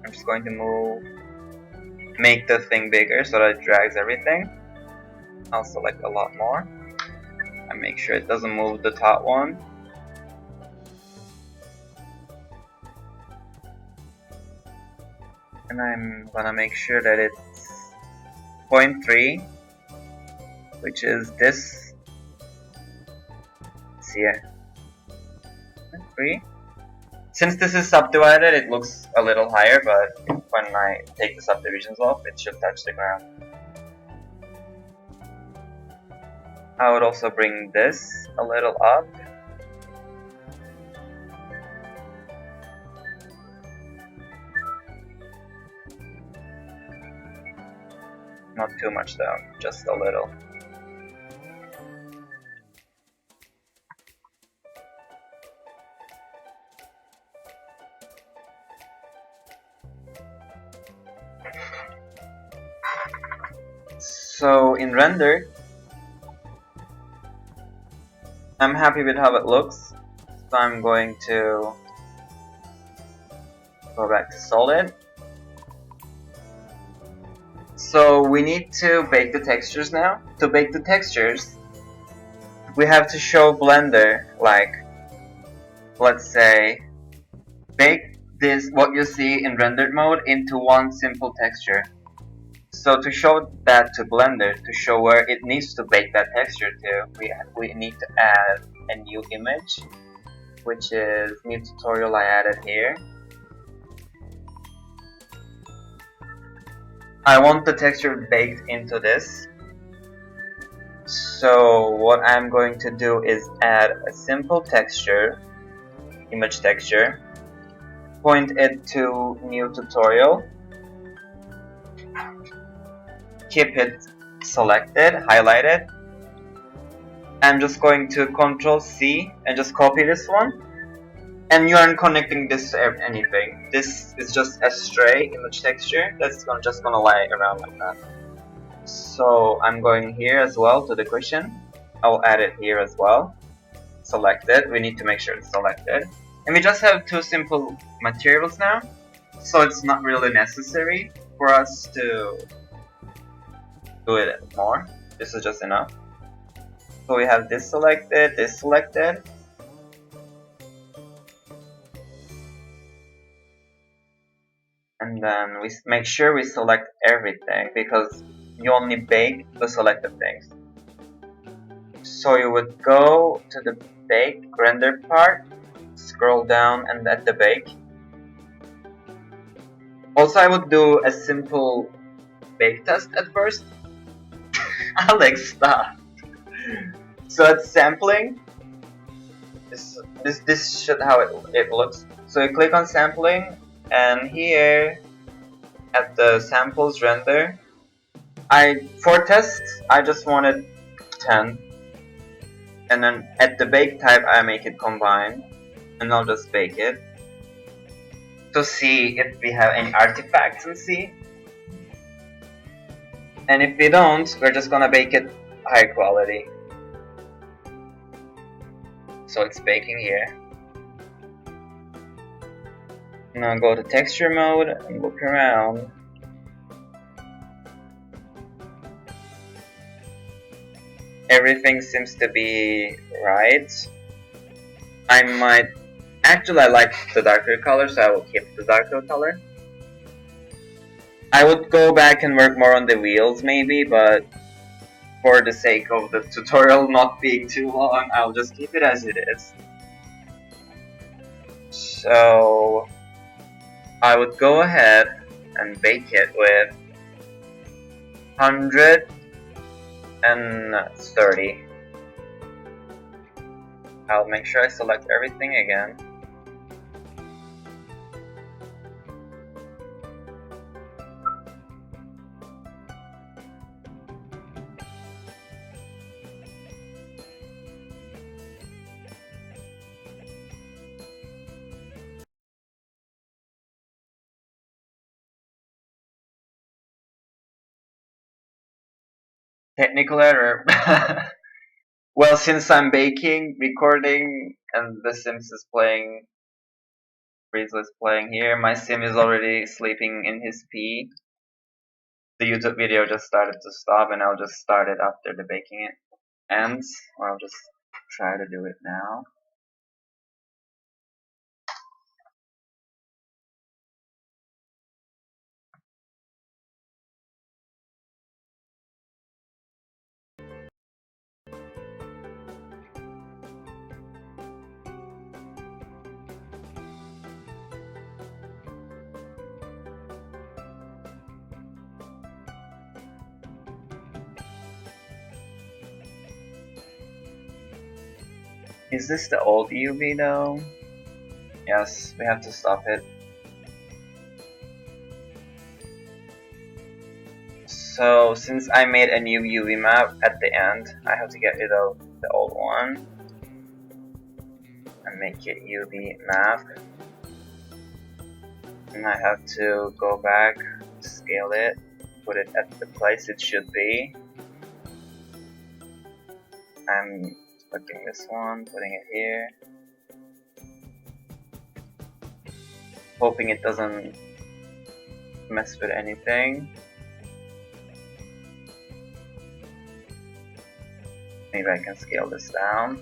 I'm just going to make the thing bigger so that it drags everything. I'll select a lot more and make sure it doesn't move the top one. And I'm gonna make sure that it's 0.3, which is this. It's here. 0.3. Since this is subdivided, it looks a little higher, but when I take the subdivisions off, it should touch the ground. I would also bring this a little up. Not too much though, just a little. So in render, I'm happy with how it looks. So I'm going to go back to solid. So we need to bake the textures now. To bake the textures, we have to show Blender, like, let's say, bake this, what you see in rendered mode, into one simple texture. So to show that to Blender, to show where it needs to bake that texture to, we need to add a new image, which is new tutorial I added here. I want the texture baked into this. So what I'm going to do is add a simple texture, image texture, point it to new tutorial, keep it selected, highlighted. I'm just going to Ctrl C and just copy this one. And you aren't connecting this to anything. This is just a stray image texture that's just gonna lie around like that. So I'm going here as well to the cushion. I'll add it here as well. Select it. We need to make sure it's selected. And we just have two simple materials now. So it's not really necessary for us to do it more. This is just enough. So we have this selected. And then we make sure we select everything, because you only bake the selected things. So you would go to the bake render part, scroll down and at the bake. Also I would do a simple bake test at first. Alex, stop. So it's sampling. This should how it looks. So you click on sampling, and here at the samples render, for test I just wanted 10, and then at the bake type I make it combine, and I'll just bake it to see if we have any artifacts and see. And if we don't, we're just gonna bake it high quality. So it's baking here. Now go to texture mode and look around. Everything seems to be right. I like the darker color, so I will keep the darker color. I would go back and work more on the wheels maybe, but for the sake of the tutorial not being too long, I'll just keep it as it is. So I would go ahead and bake it with 130. I'll make sure I select everything again. Technical error. Well, since I'm baking, recording, and the Sims is playing, FreeSO is playing here, my Sim is already sleeping in his pee. The YouTube video just started to stop, and I'll just start it after the baking it ends, or I'll just try to do it now. Is this the old UV though? Yes, we have to stop it. So since I made a new UV map at the end, I have to get rid of the old one and make it UV map. And I have to go back, scale it, put it at the place it should be. I'm selecting this one, putting it here. Hoping it doesn't mess with anything. Maybe I can scale this down,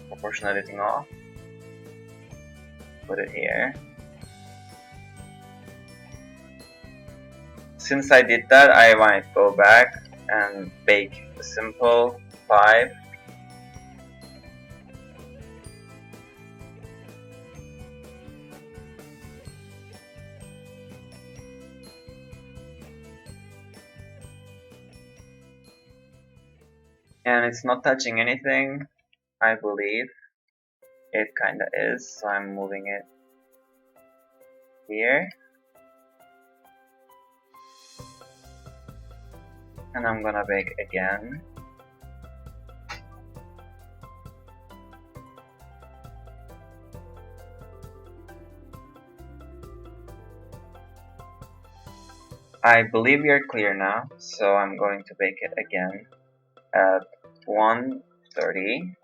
proportion editing off, put it here. Since I did that, I might go back and bake a simple 5. And it's not touching anything, I believe. It kinda is, so I'm moving it here. And I'm gonna bake again. I believe we are clear now, so I'm going to bake it again at 130.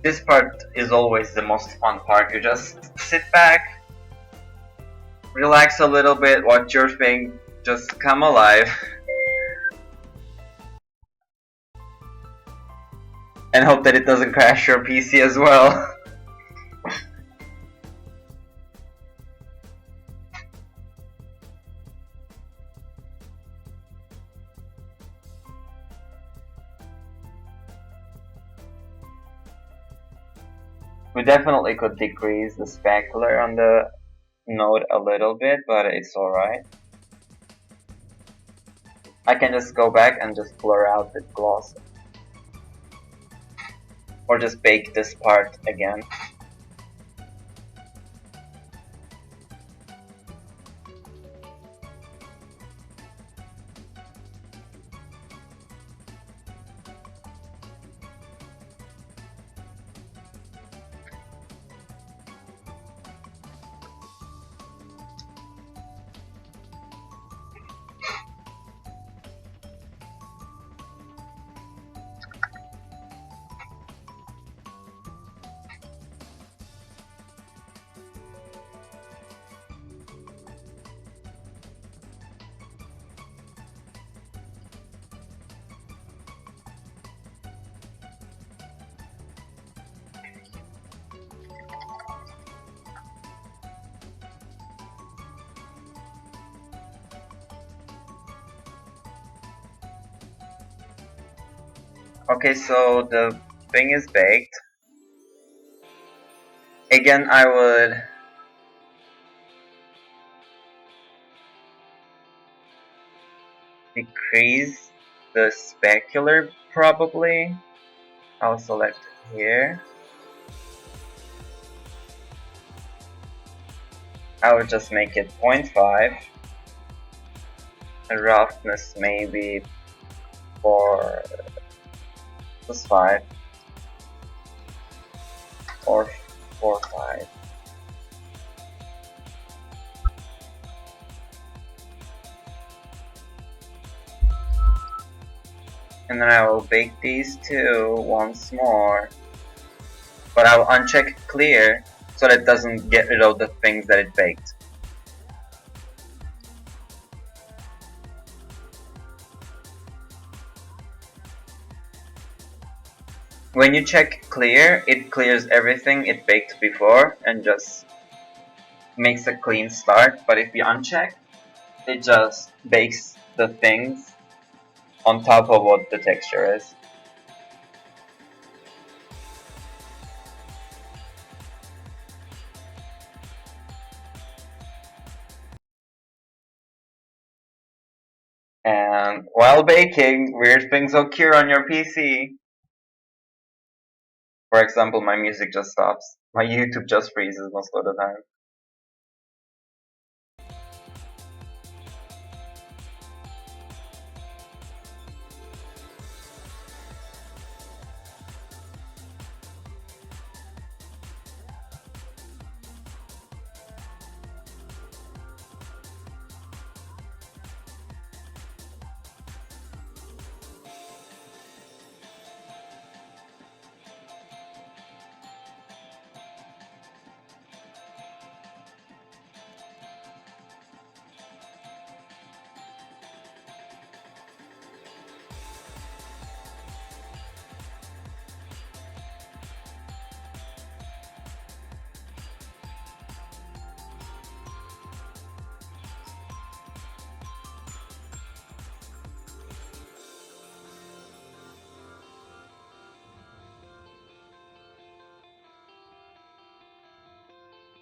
This part is always the most fun part. You just sit back, relax a little bit, watch your thing just come alive. And hope that it doesn't crash your PC as well. We definitely could decrease the specular on the node a little bit, but it's alright. I can just go back and just blur out the gloss. Or just bake this part again. Okay, so the thing is baked. Again, I would decrease the specular probably. I'll select here. I would just make it 0.5. And roughness maybe for +5 or 4.5. And then I will bake these two once more, but I will uncheck clear so that it doesn't get rid of the things that it baked. When you check clear, it clears everything it baked before and just makes a clean start, but if you uncheck, it just bakes the things on top of what the texture is. And while baking, weird things occur on your PC. For example, my music just stops. My YouTube just freezes most of the time.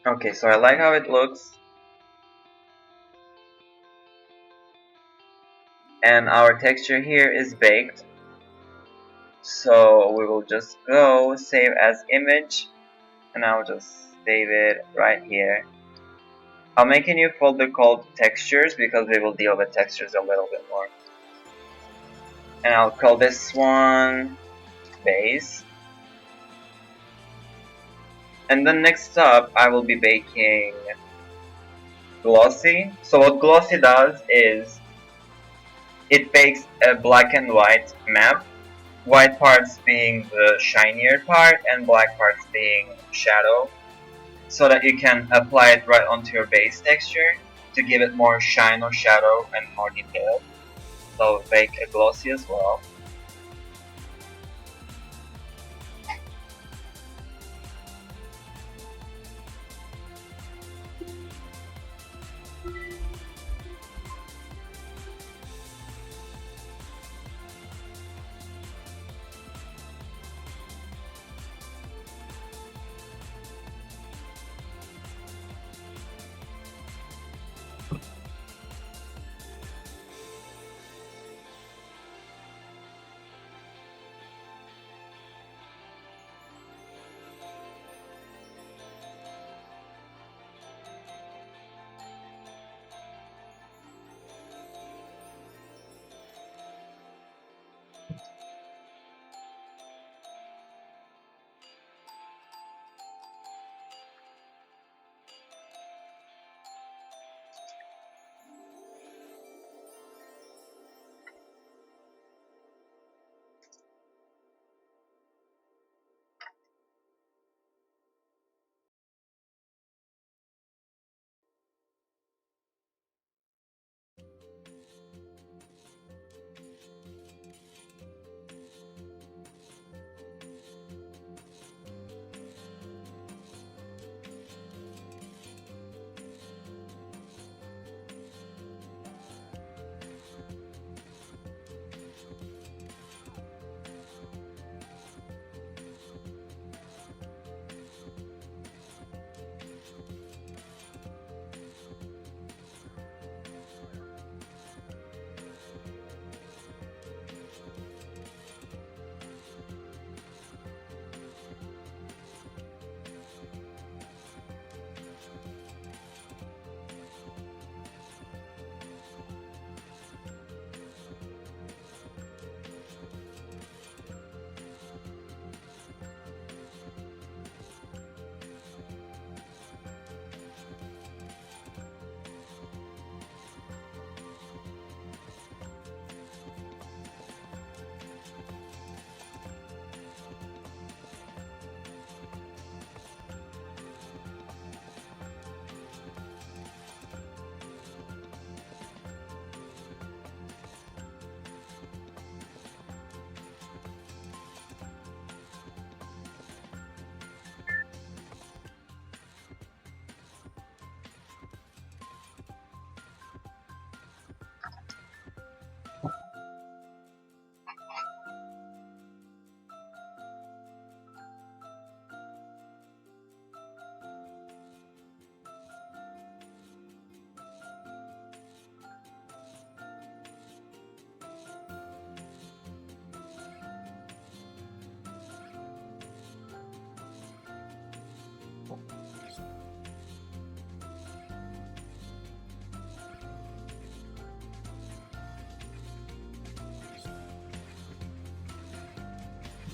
Okay, so I like how it looks. And our texture here is baked. So we will just go save as image, and I'll just save it right here. I'll make a new folder called textures because we will deal with textures a little bit more. And I'll call this one base. And then next up, I will be baking glossy. So what glossy does is it bakes a black and white map white parts being the shinier part and black parts being shadow, so that you can apply it right onto your base texture to give it more shine or shadow and more detail. So make it glossy as well.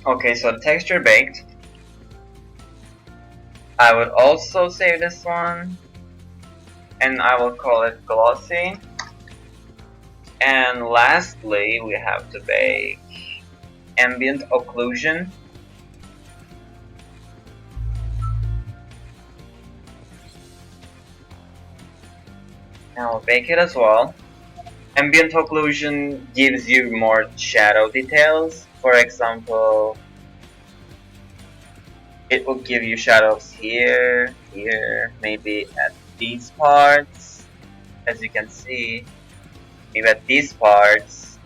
Okay, so texture baked. I would also save this one, and I will call it glossy. And lastly, we have to bake ambient occlusion. And I'll bake it as well. Ambient occlusion gives you more shadow details. For example, it will give you shadows here, here, maybe at these parts. As you can see, maybe at these parts,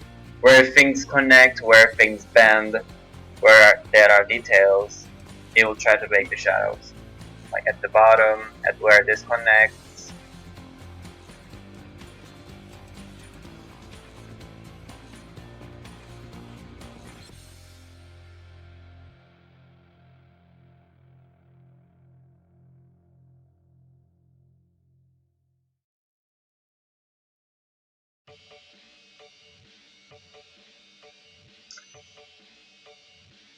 where things connect, where things bend, where there are details, it will try to make the shadows. Like at the bottom, at where this connects.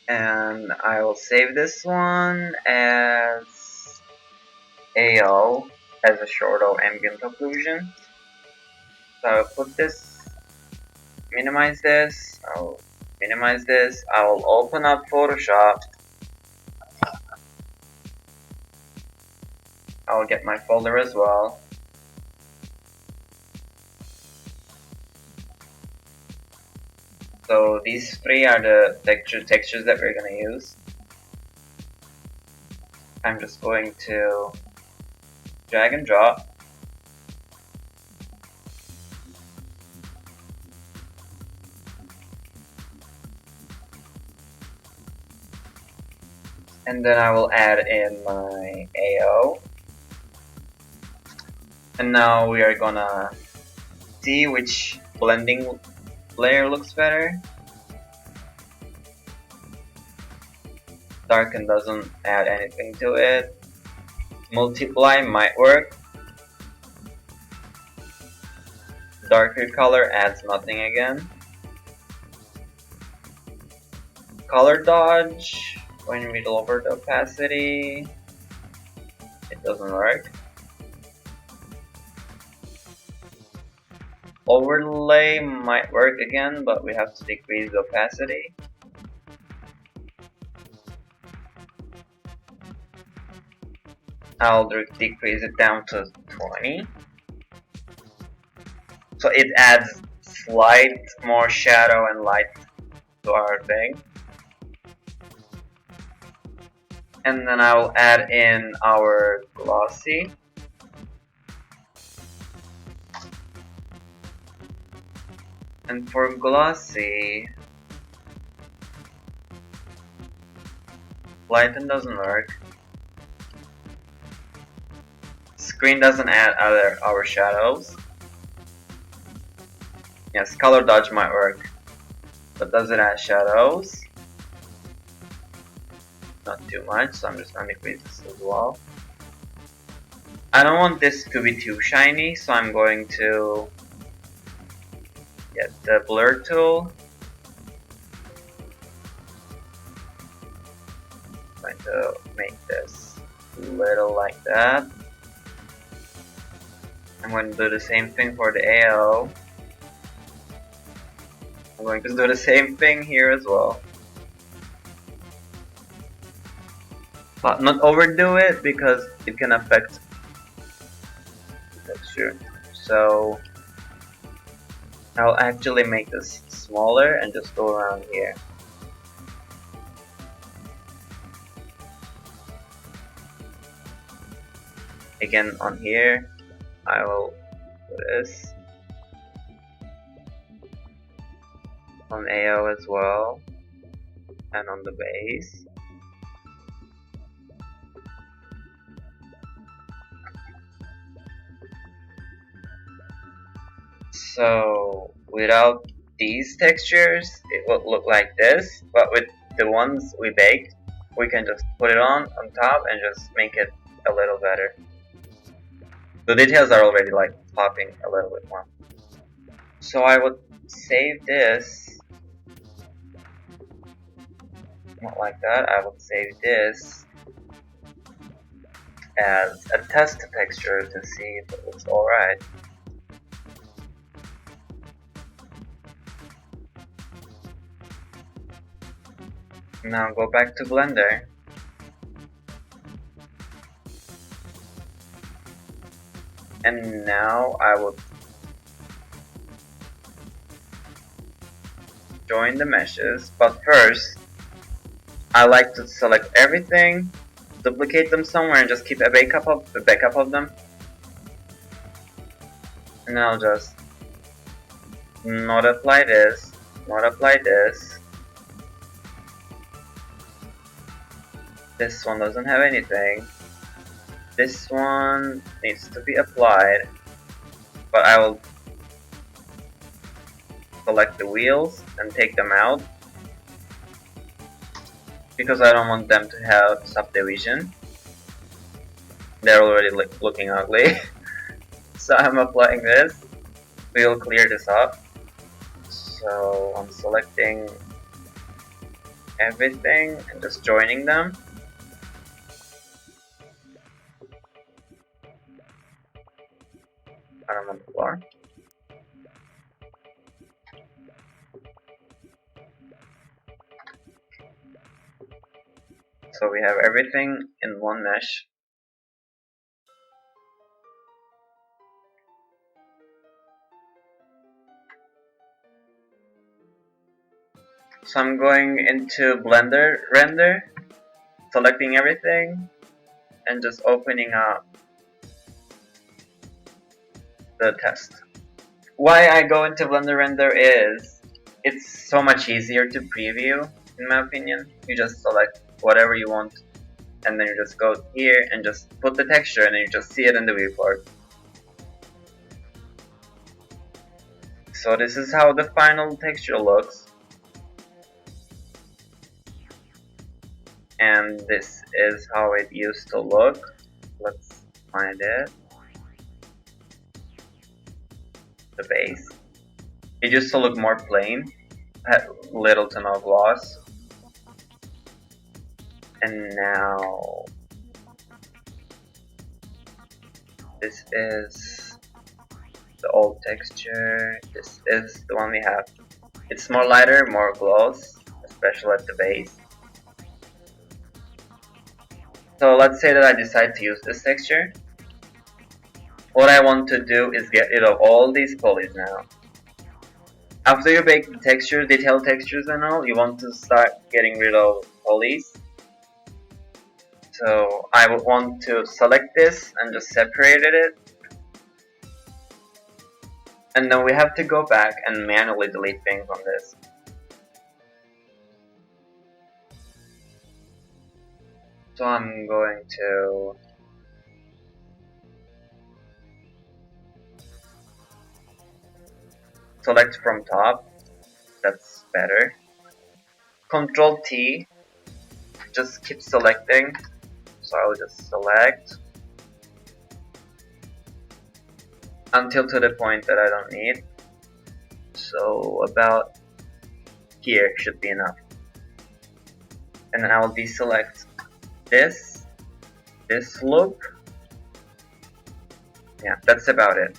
And I will save this one as AO, as a short of ambient occlusion. So I'll put this, minimize this, I'll Minimize this. I will open up Photoshop. I will get my folder as well. So these three are the textures that we're gonna use. I'm just going to drag and drop. And then I will add in my AO. And now we are gonna see which blending layer looks better. Darken doesn't add anything to it. Multiply might work. Darker color adds nothing again. Color dodge, when we lower the opacity, it doesn't work. Overlay might work again, but we have to decrease the opacity. I'll decrease it down to 20. So it adds slight more shadow and light to our thing. And then I'll add in our glossy. And for glossy, lighten doesn't work. Screen doesn't add our shadows. Yes, color dodge might work, but does it add shadows? Not too much, so I'm just gonna decrease this as well. I don't want this to be too shiny, so I'm going to get the blur tool. I'm going to make this little like that. I'm going to do the same thing for the AO. I'm going to do the same thing here as well. But not overdo it because it can affect the texture. So I'll actually make this smaller and just go around here. Again on here, I will do this. On AO as well, and on the base. So without these textures, it will look like this, but with the ones we baked, we can just put it on top and just make it a little better. The details are already like popping a little bit more. So I would save this. Not like that. I would save this as a test texture to see if it looks alright. Now go back to Blender. And now I will join the meshes, but first I like to select everything, duplicate them somewhere, and just keep a backup of them. And I'll just not apply this, not apply this. This one doesn't have anything. This one needs to be applied, but I will select the wheels and take them out because I don't want them to have subdivision. They're already looking ugly. So I'm applying this. We'll clear this up. So I'm selecting everything and just joining them. I don't want the floor. So we have everything in one mesh. So I'm going into Blender render, selecting everything, and just opening up the test. Why I go into Blender render is it's so much easier to preview, in my opinion. You just select whatever you want, and then you just go here and just put the texture, and then you just see it in the viewport. So this is how the final texture looks. And this is how it used to look. Let's find it. The base. It used to look more plain, had little to no gloss. And now this is the old texture. This is the one we have. It's more lighter, more gloss, especially at the base. So let's say that I decide to use this texture. What I want to do is get rid of all these polys now. After you bake the textures, detailed textures and all, you want to start getting rid of polys. So I would want to select this and just separate it. And then we have to go back and manually delete things on this. So I'm going to select from top. That's better. Control T. Just keep selecting. So I'll just select until to the point that I don't need. So about here should be enough. And then I will deselect this loop. Yeah, that's about it.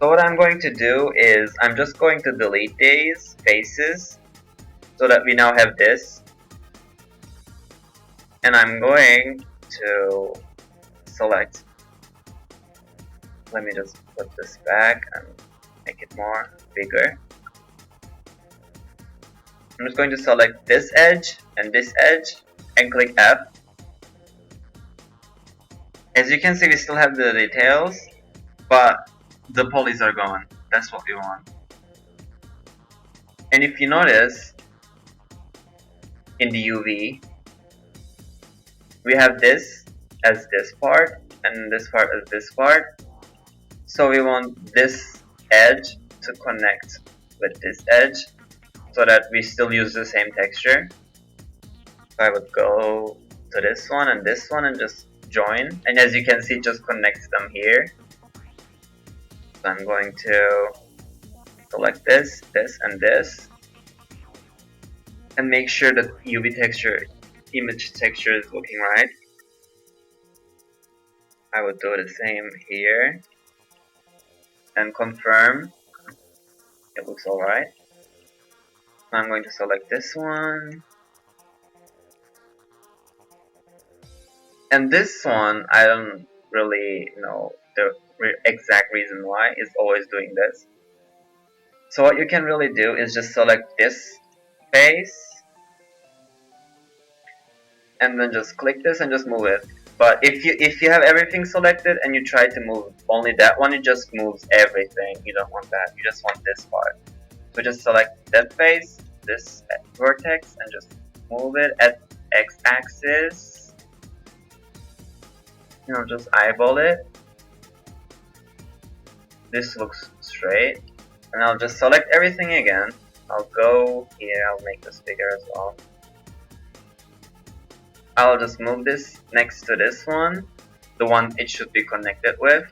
So what I'm going to do is I'm just going to delete these faces so that we now have this. And I'm going to select. Let me just put this back and make it more bigger. I'm just going to select this edge and click F. As you can see, we still have the details, but the polys are gone. That's what we want. And if you notice, in the UV, we have this as this part, and this part as this part. So we want this edge to connect with this edge, so that we still use the same texture. So I would go to this one and just join. And as you can see, it just connects them here. So I'm going to select this, and this. And make sure that UV texture, image texture is looking right. I would do the same here. And confirm. It looks alright. I'm going to select this one. And this one, I don't really know the exact reason why it's always doing this. So what you can really do is just select this face. And then just click this and just move it. But if you have everything selected and you try to move only that one, it just moves everything. You don't want that. You just want this part. So just select that face, this vertex, and just move it at x-axis. You know, just eyeball it. This looks straight. And I'll just select everything again. I'll go here. I'll make this bigger as well. I'll just move this next to this one, the one it should be connected with.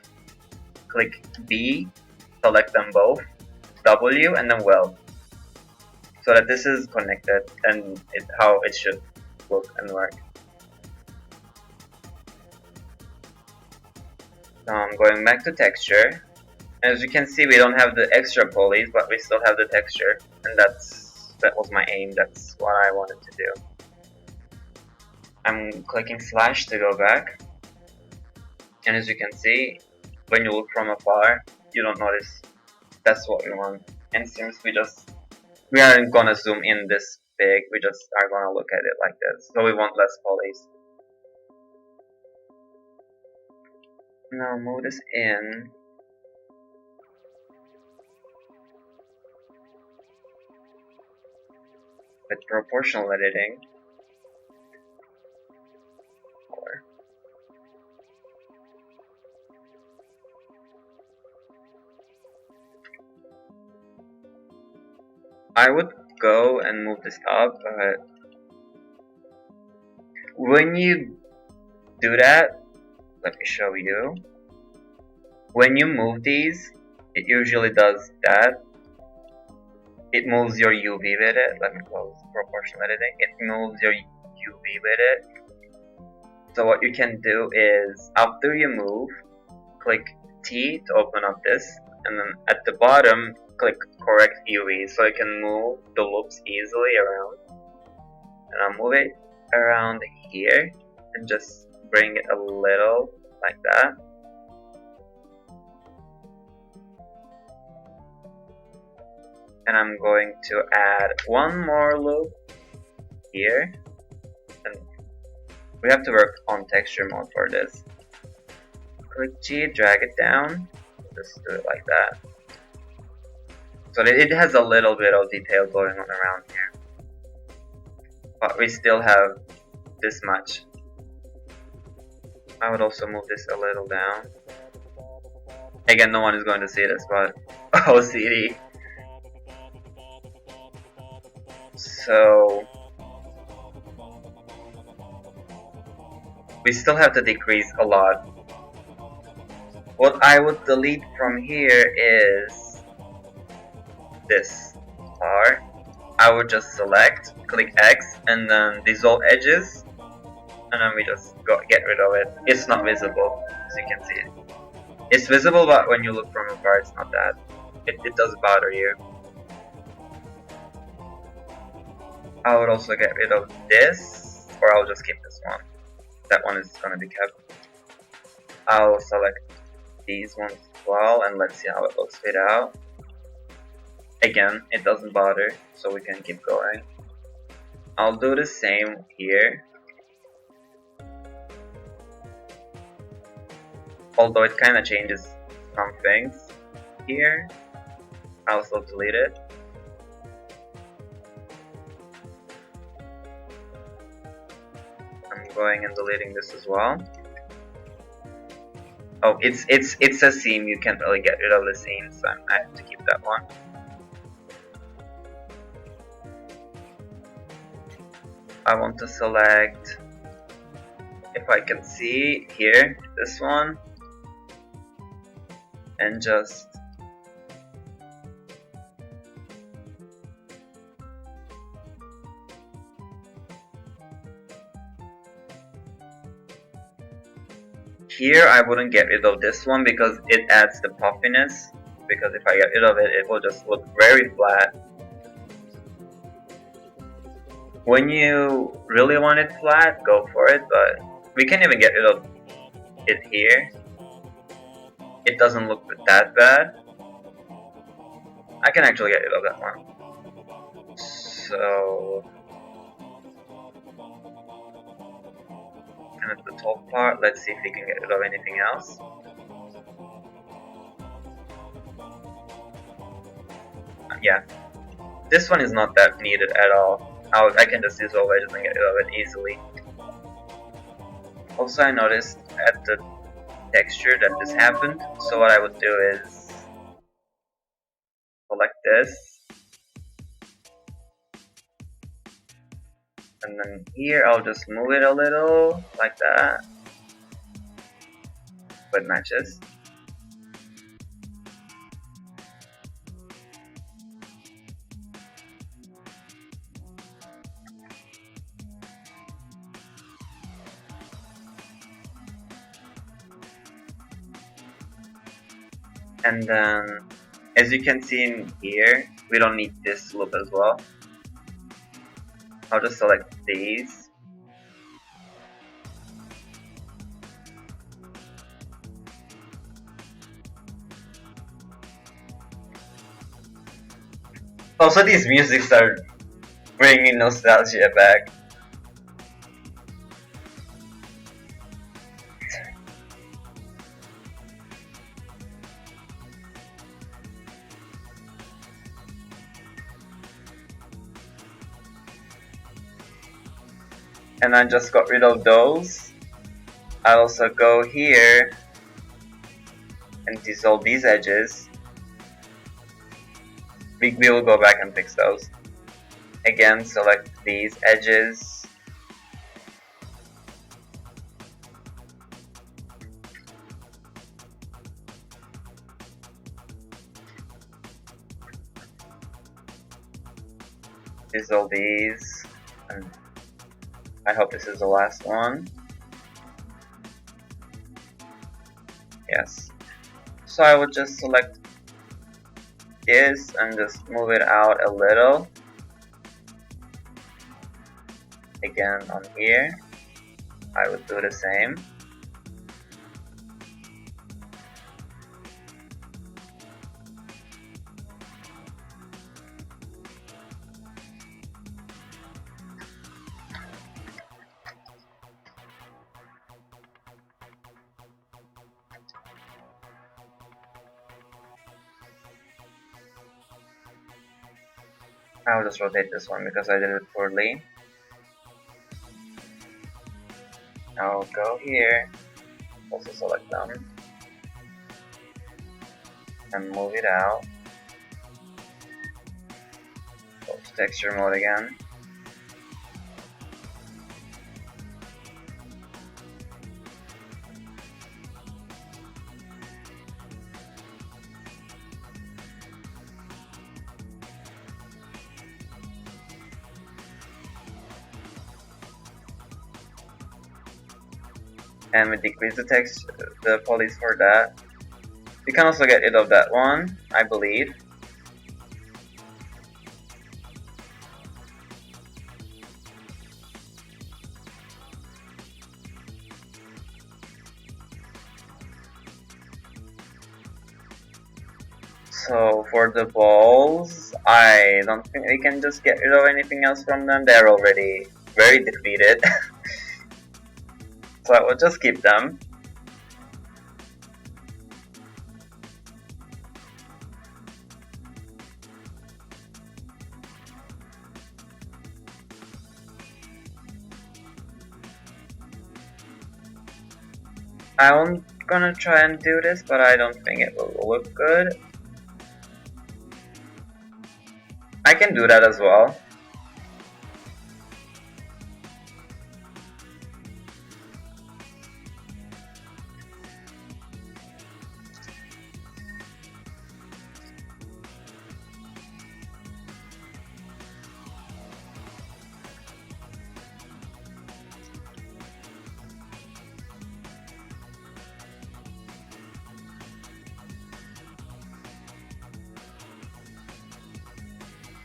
Click B, select them both, W, and then weld, so that this is connected and how it should look and work. So I'm going back to texture. As you can see, we don't have the extra polys, but we still have the texture, and that was my aim. That's what I wanted to do. I'm clicking slash to go back, and as you can see, when you look from afar, you don't notice. That's what we want. And since we aren't gonna zoom in this big, we just are gonna look at it like this. So we want less polys. Now move this in. With proportional editing. I would go and move this up, but when you do that, let me show you. When you move these, it usually does that. It moves your UV with it. Let me close proportional editing. It moves your UV with it. So what you can do is, after you move, click T to open up this, and then at the bottom, click correct UV so you can move the loops easily around. And I'll move it around here and just bring it a little like that. And I'm going to add one more loop here. And we have to work on texture mode for this. Click G, drag it down, just do it like that. So it has a little bit of detail going on around here. But we still have this much. I would also move this a little down. Again, no one is going to see this, but OCD. So we still have to decrease a lot. What I would delete from here is this part. I would just select, click X, and then dissolve edges, and then we just get rid of it. It's not visible, as you can see. It's visible, but when you look from afar, it's not that. It does bother you. I would also get rid of this, or I'll just keep this one. That one is gonna be kept. I'll select these ones as well, and let's see how it looks without. Again, it doesn't bother, so we can keep going. I'll do the same here. Although it kind of changes some things here, I'll still delete it. I'm going and deleting this as well. Oh, it's a seam. You can't really get rid of the seam, so I have to keep that one. I want to select, if I can see here, this one, and just here I wouldn't get rid of this one because it adds the puffiness, because if I get rid of it, it will just look very flat. When you really want it flat, go for it, but we can even get rid of it here. It doesn't look that bad. I can actually get rid of that one. So, and at the top part, let's see if we can get rid of anything else. Yeah, this one is not that needed at all. I can just dissolve edges and get rid of it easily. Also, I noticed at the texture that this happened, so what I would do is select this, and then here I'll just move it a little like that, so it matches. And then, as you can see in here, we don't need this loop as well. I'll just select these. Also, these musics are bringing nostalgia back. And I just got rid of those. I also go here and dissolve these edges. We will go back and fix those. Again, select these edges. Dissolve these. And I hope this is the last one. Yes. So I would just select this and just move it out a little. Again on here, I would do the same. I'll just rotate this one because I did it poorly. I'll go here, also select them, and move it out. Go to texture mode again. And we decrease the text, the polys for that. We can also get rid of that one, I believe. So for the balls, I don't think we can just get rid of anything else from them. They're already very defeated. So I will just keep them. I'm gonna try and do this, but I don't think it will look good. I can do that as well.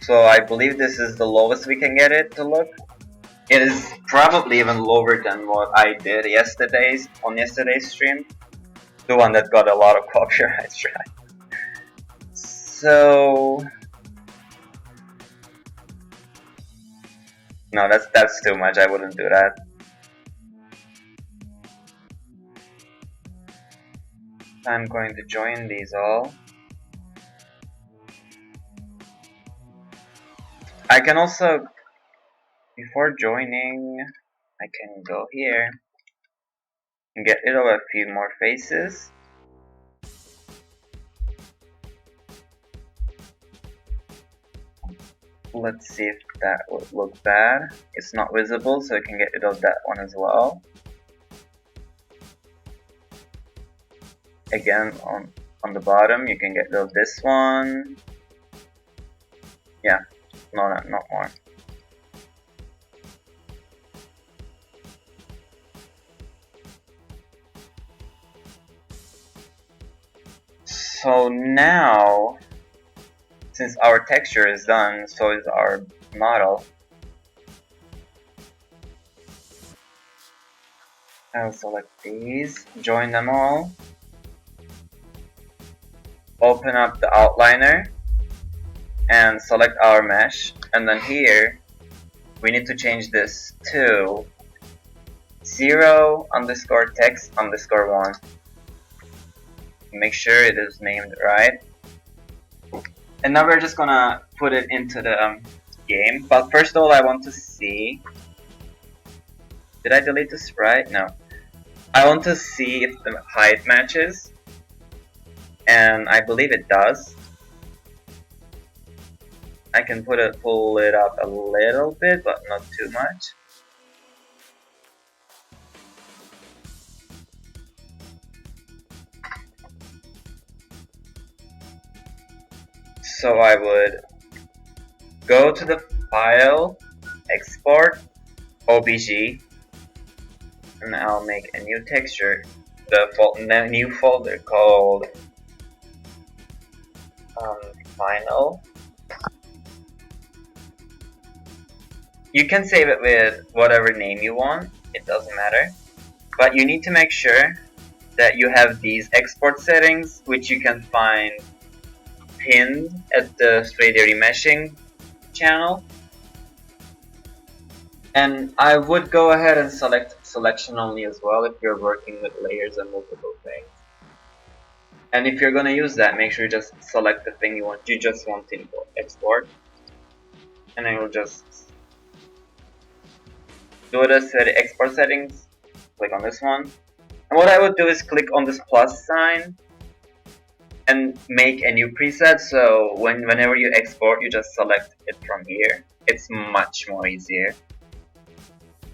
So I believe this is the lowest we can get it to look. It is probably even lower than what I did on yesterday's stream. The one that got a lot of copyright strike. So no, that's too much. I wouldn't do that. I'm going to join these all. I can also, before joining, I can go here and get rid of a few more faces. Let's see if that would look bad. It's not visible, so I can get rid of that one as well. Again, on the bottom, you can get rid of this one. Yeah, no, not more. So now, since our texture is done, so is our model. I'll select these, join them all, open up the outliner, and and select our mesh, and then here we need to change this to 0_text_1. Make sure it is named right. And now we're just gonna put it into the game. But first of all, I want to see. Did I delete the sprite? No. I want to see if the height matches. And I believe it does. I can pull it up a little bit, but not too much. So I would go to the file, export, OBJ, and I'll make a new texture, the new folder called final. You can save it with whatever name you want, it doesn't matter. But you need to make sure that you have these export settings, which you can find pinned at the 3D Remeshing channel. And I would go ahead and select selection only as well if you're working with layers and multiple things. And if you're gonna use that, make sure you just select the thing you just want to export. And then you'll just do the export settings, click on this one. And what I would do is click on this plus sign and make a new preset, so whenever you export, you just select it from here. It's much more easier.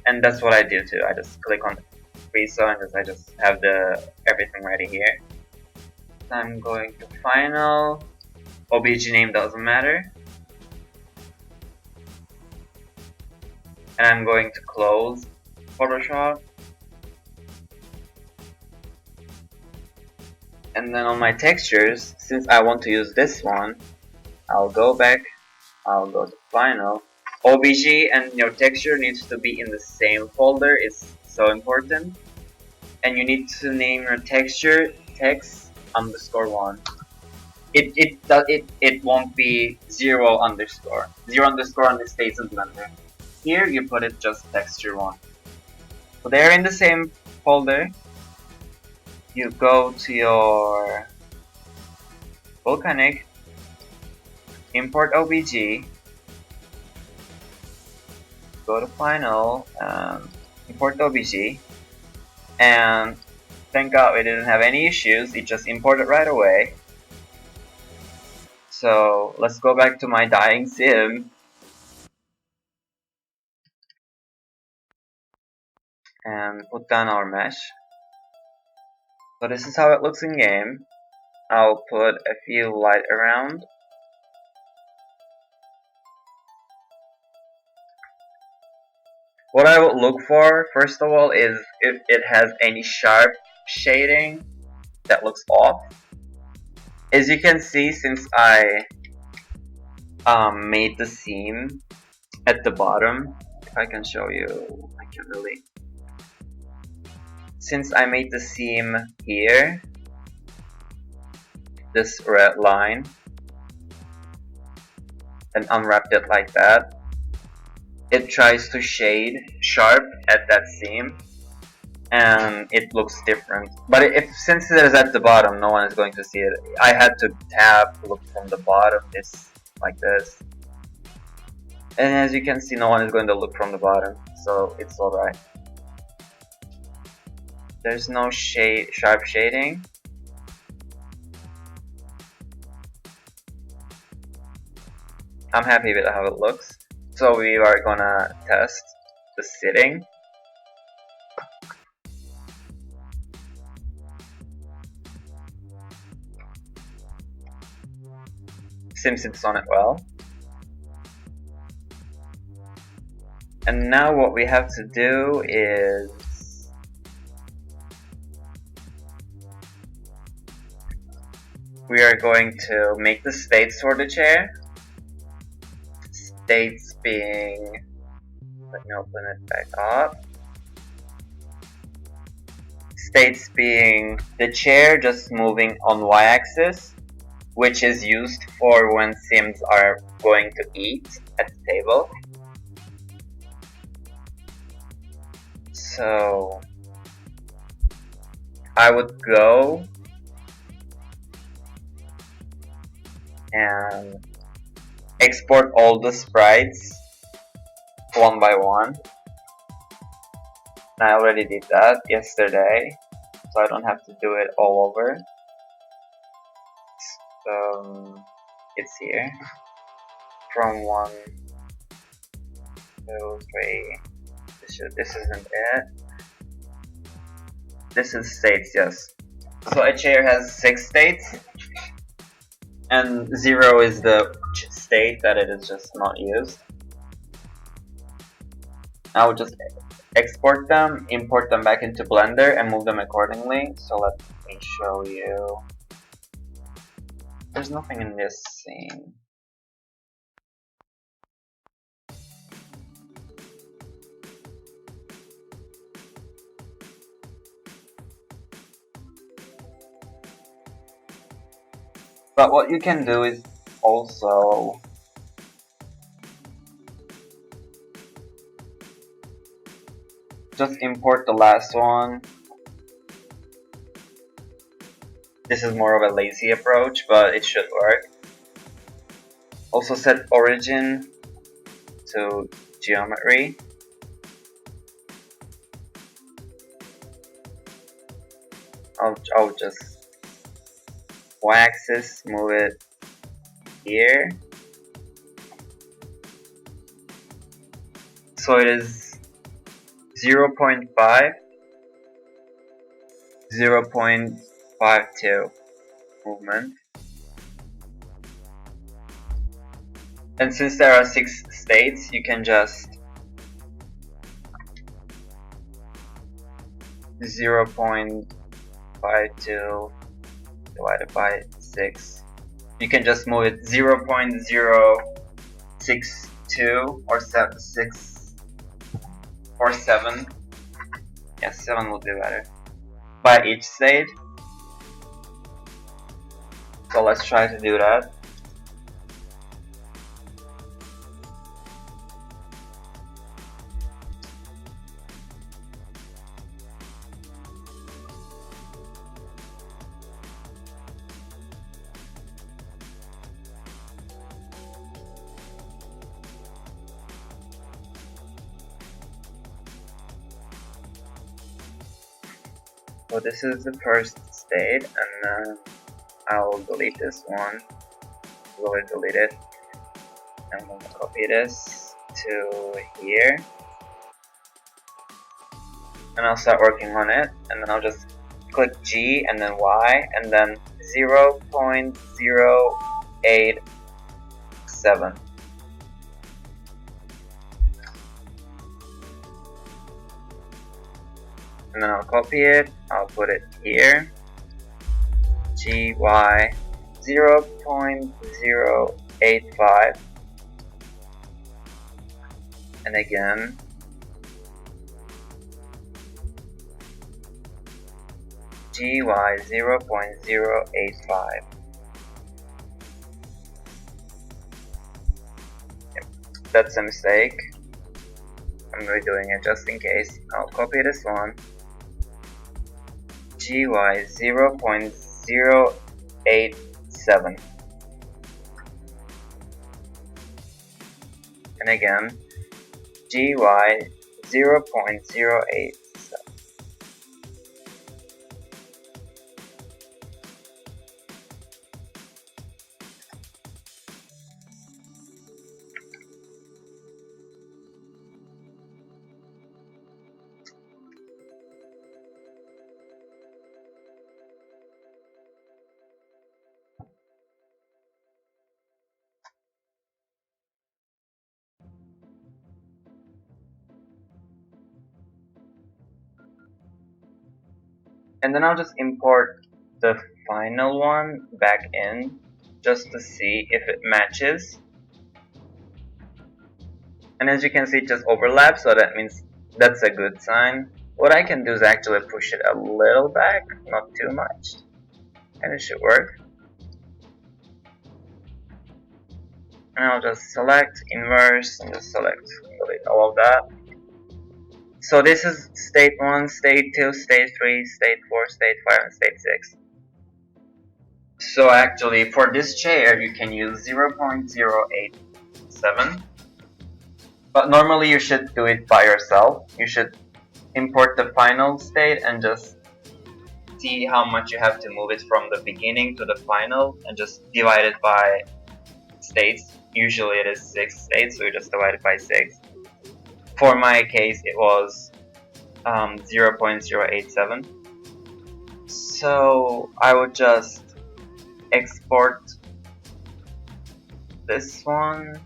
And that's what I do too. I just click on FreeSO and I just have everything ready here. So I'm going to final. OBJ name doesn't matter. And I'm going to close Photoshop. And then on my textures, since I want to use this one, I'll go back, I'll go to final. OBJ and your texture needs to be in the same folder, it's so important. And you need to name your texture text_1. It won't be 0_. 0_ only stays in Blender. Here you put it just texture1. So they're in the same folder. You go to your volcanic, import OBJ, go to final, import OBJ, and thank God we didn't have any issues, it just imported right away. So let's go back to my dying sim and put down our mesh. So this is how it looks in game. I'll put a few light around. What I would look for, first of all, is if it has any sharp shading that looks off. As you can see, since I made the seam at the bottom, if I can show you, I can't really. Since I made the seam here, this red line, and unwrapped it like that, it tries to shade sharp at that seam, and it looks different. But since it is at the bottom, no one is going to see it. I had to look from the bottom, like this. And as you can see, no one is going to look from the bottom, so it's alright. There's no sharp shading. I'm happy with how it looks. So we are gonna test the sitting. Sim sits on it well. And now what we have to do is we are going to make the states for the chair. States being, let me open it back up. States being the chair just moving on y-axis which is used for when sims are going to eat at the table. So I would go and export all the sprites one by one. I already did that yesterday, so I don't have to do it all over. So it's here. From 1, 2, 3. This isn't it. This is states, yes. So a chair has 6 states, and 0 is the state that it is just not used. I will just export them, import them back into Blender, and move them accordingly. So let me show you. There's nothing in this scene. But what you can do is also just import the last one. This is more of a lazy approach, but it should work. Also set origin to geometry. I'll just y-axis, move it here. So it is 0.5, 0.52 movement. And since there are 6 states, you can just 0.52 divided by 6. You can just move it 0.062 or 6 or 7. Yes, 7 will do better. By each state. So let's try to do that. So this is the first state, and then I'll delete this one. We'll delete it. I'm going to copy this to here. And I'll start working on it, and then I'll just click G and then Y, and then 0.087. And then I'll copy it, I'll put it here, GY 0.085, and again, GY 0.085. Yep, that's a mistake. I'm redoing it just in case. I'll copy this one. GY 0.087, and again GY 0.087. And then I'll just import the final one back in just to see if it matches. And as you can see, it just overlaps, so that means that's a good sign. What I can do is actually push it a little back, not too much, and it should work. And I'll just select inverse and just select delete all of that. So this is state 1, state 2, state 3, state 4, state 5, and state 6. So actually for this chair you can use 0.087, but normally you should do it by yourself. You should import the final state and just see how much you have to move it from the beginning to the final and just divide it by states. Usually it is 6 states, so you just divide it by 6. For my case it was 0.087. So I would just export this one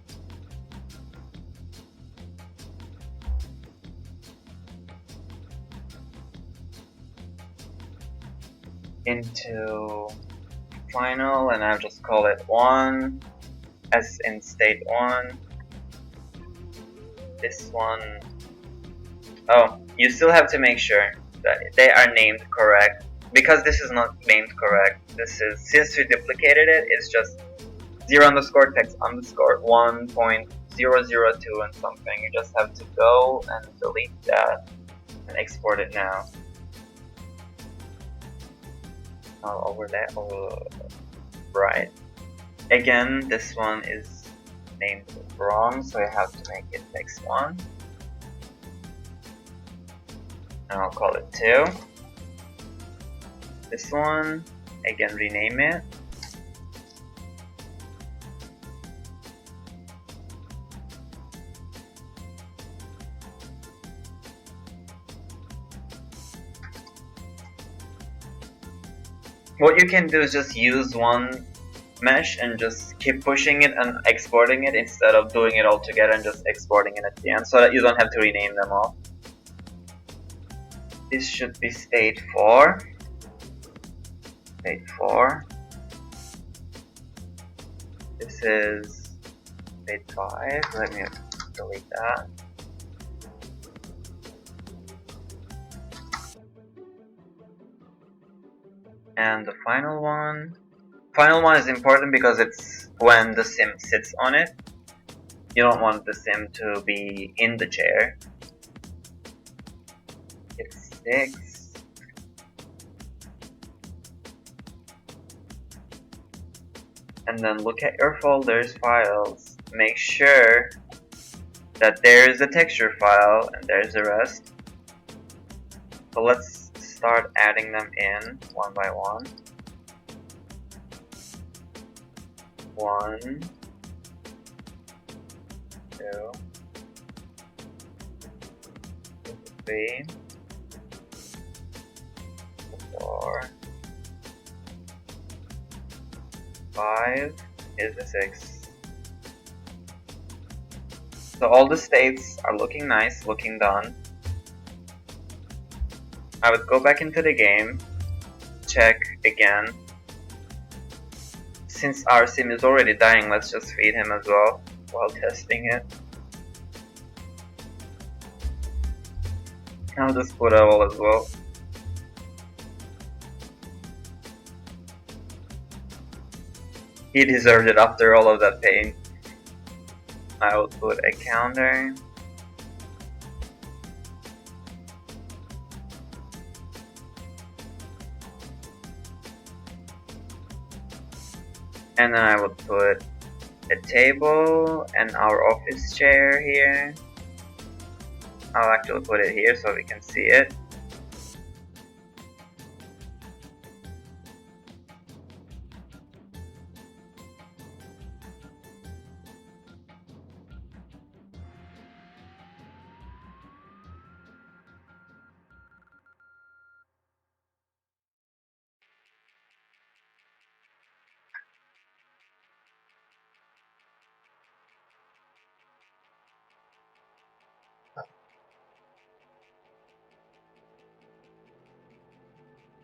into final, and I'll just call it 1 as in state 1. This one, oh, you still have to make sure that they are named correct, because this is not named correct. This is, since we duplicated it, it's just 0 underscore text underscore 1.002 and something. You just have to go and delete that and export it now. Over there, right. Again, this one is named wrong, so I have to make it text 1. And I'll call it 2. This one, again, rename it. What you can do is just use one mesh and just keep pushing it and exporting it instead of doing it all together and just exporting it at the end, so that you don't have to rename them all. This should be state 4. State 4. This is state 5. Let me delete that. And the final one. Final one is important because it's when the sim sits on it. You don't want the sim to be in the chair. It's 6. And then look at your folders, files. Make sure that there is a texture file and there's the rest. So let's start adding them in one by one. 1, 2, 3, 4, 5 is the 6. So all the states are looking nice, looking done. I would go back into the game, check again. Since our sim is already dying, let's just feed him as well while testing it. I'll just put all as well. He deserved it after all of that pain. I will put a counter. And then I will put a table and our office chair here. I'll actually put it here so we can see it.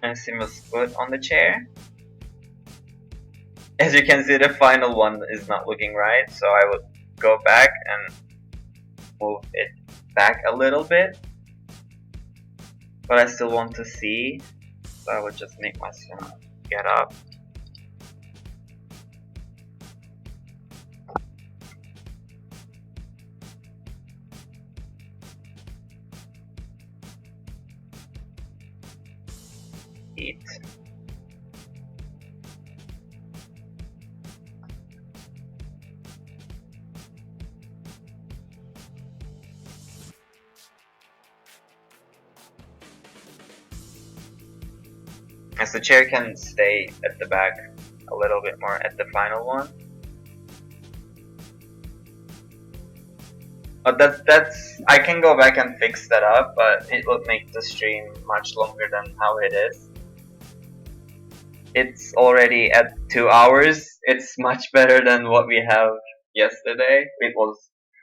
And sim was put on the chair. As you can see, the final one is not looking right, so I would go back and move it back a little bit. But I still want to see, so I would just make my sim get up. heat. As the chair can stay at the back a little bit more at the final one. But that's I can go back and fix that up, but it would make the stream much longer than how it is. It's already at 2 hours. It's much better than what we have yesterday. It was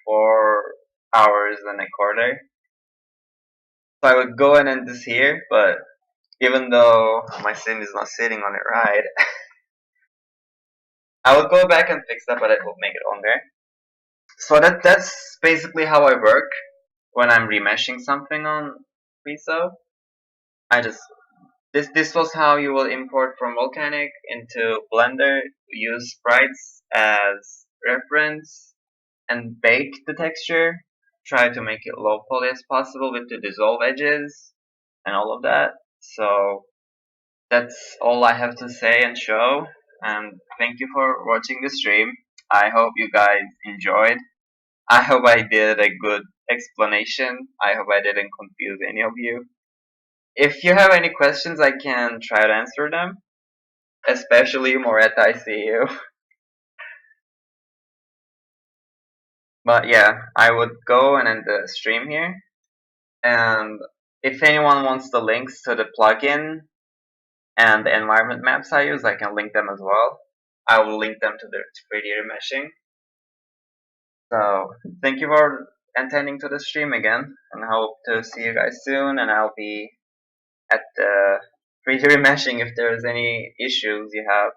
4 hours and a quarter. So I would go and end this here, but even though my sim is not sitting on it right, I would go back and fix that, but it will make it longer. So that's basically how I work when I'm remeshing something on FreeSO. I just this was how you will import from Volcanic into Blender, use sprites as reference, and bake the texture. Try to make it low poly as possible with the dissolve edges and all of that. So that's all I have to say and show. And thank you for watching the stream. I hope you guys enjoyed. I hope I did a good explanation. I hope I didn't confuse any of you. If you have any questions, I can try to answer them. Especially Moretta, I see you. But yeah, I would go and end the stream here. And if anyone wants the links to the plugin and the environment maps I use, I can link them as well. I will link them to the 3D remeshing. So thank you for attending to the stream again, and I hope to see you guys soon. And I'll be at the 3D remeshing if there's any issues you have.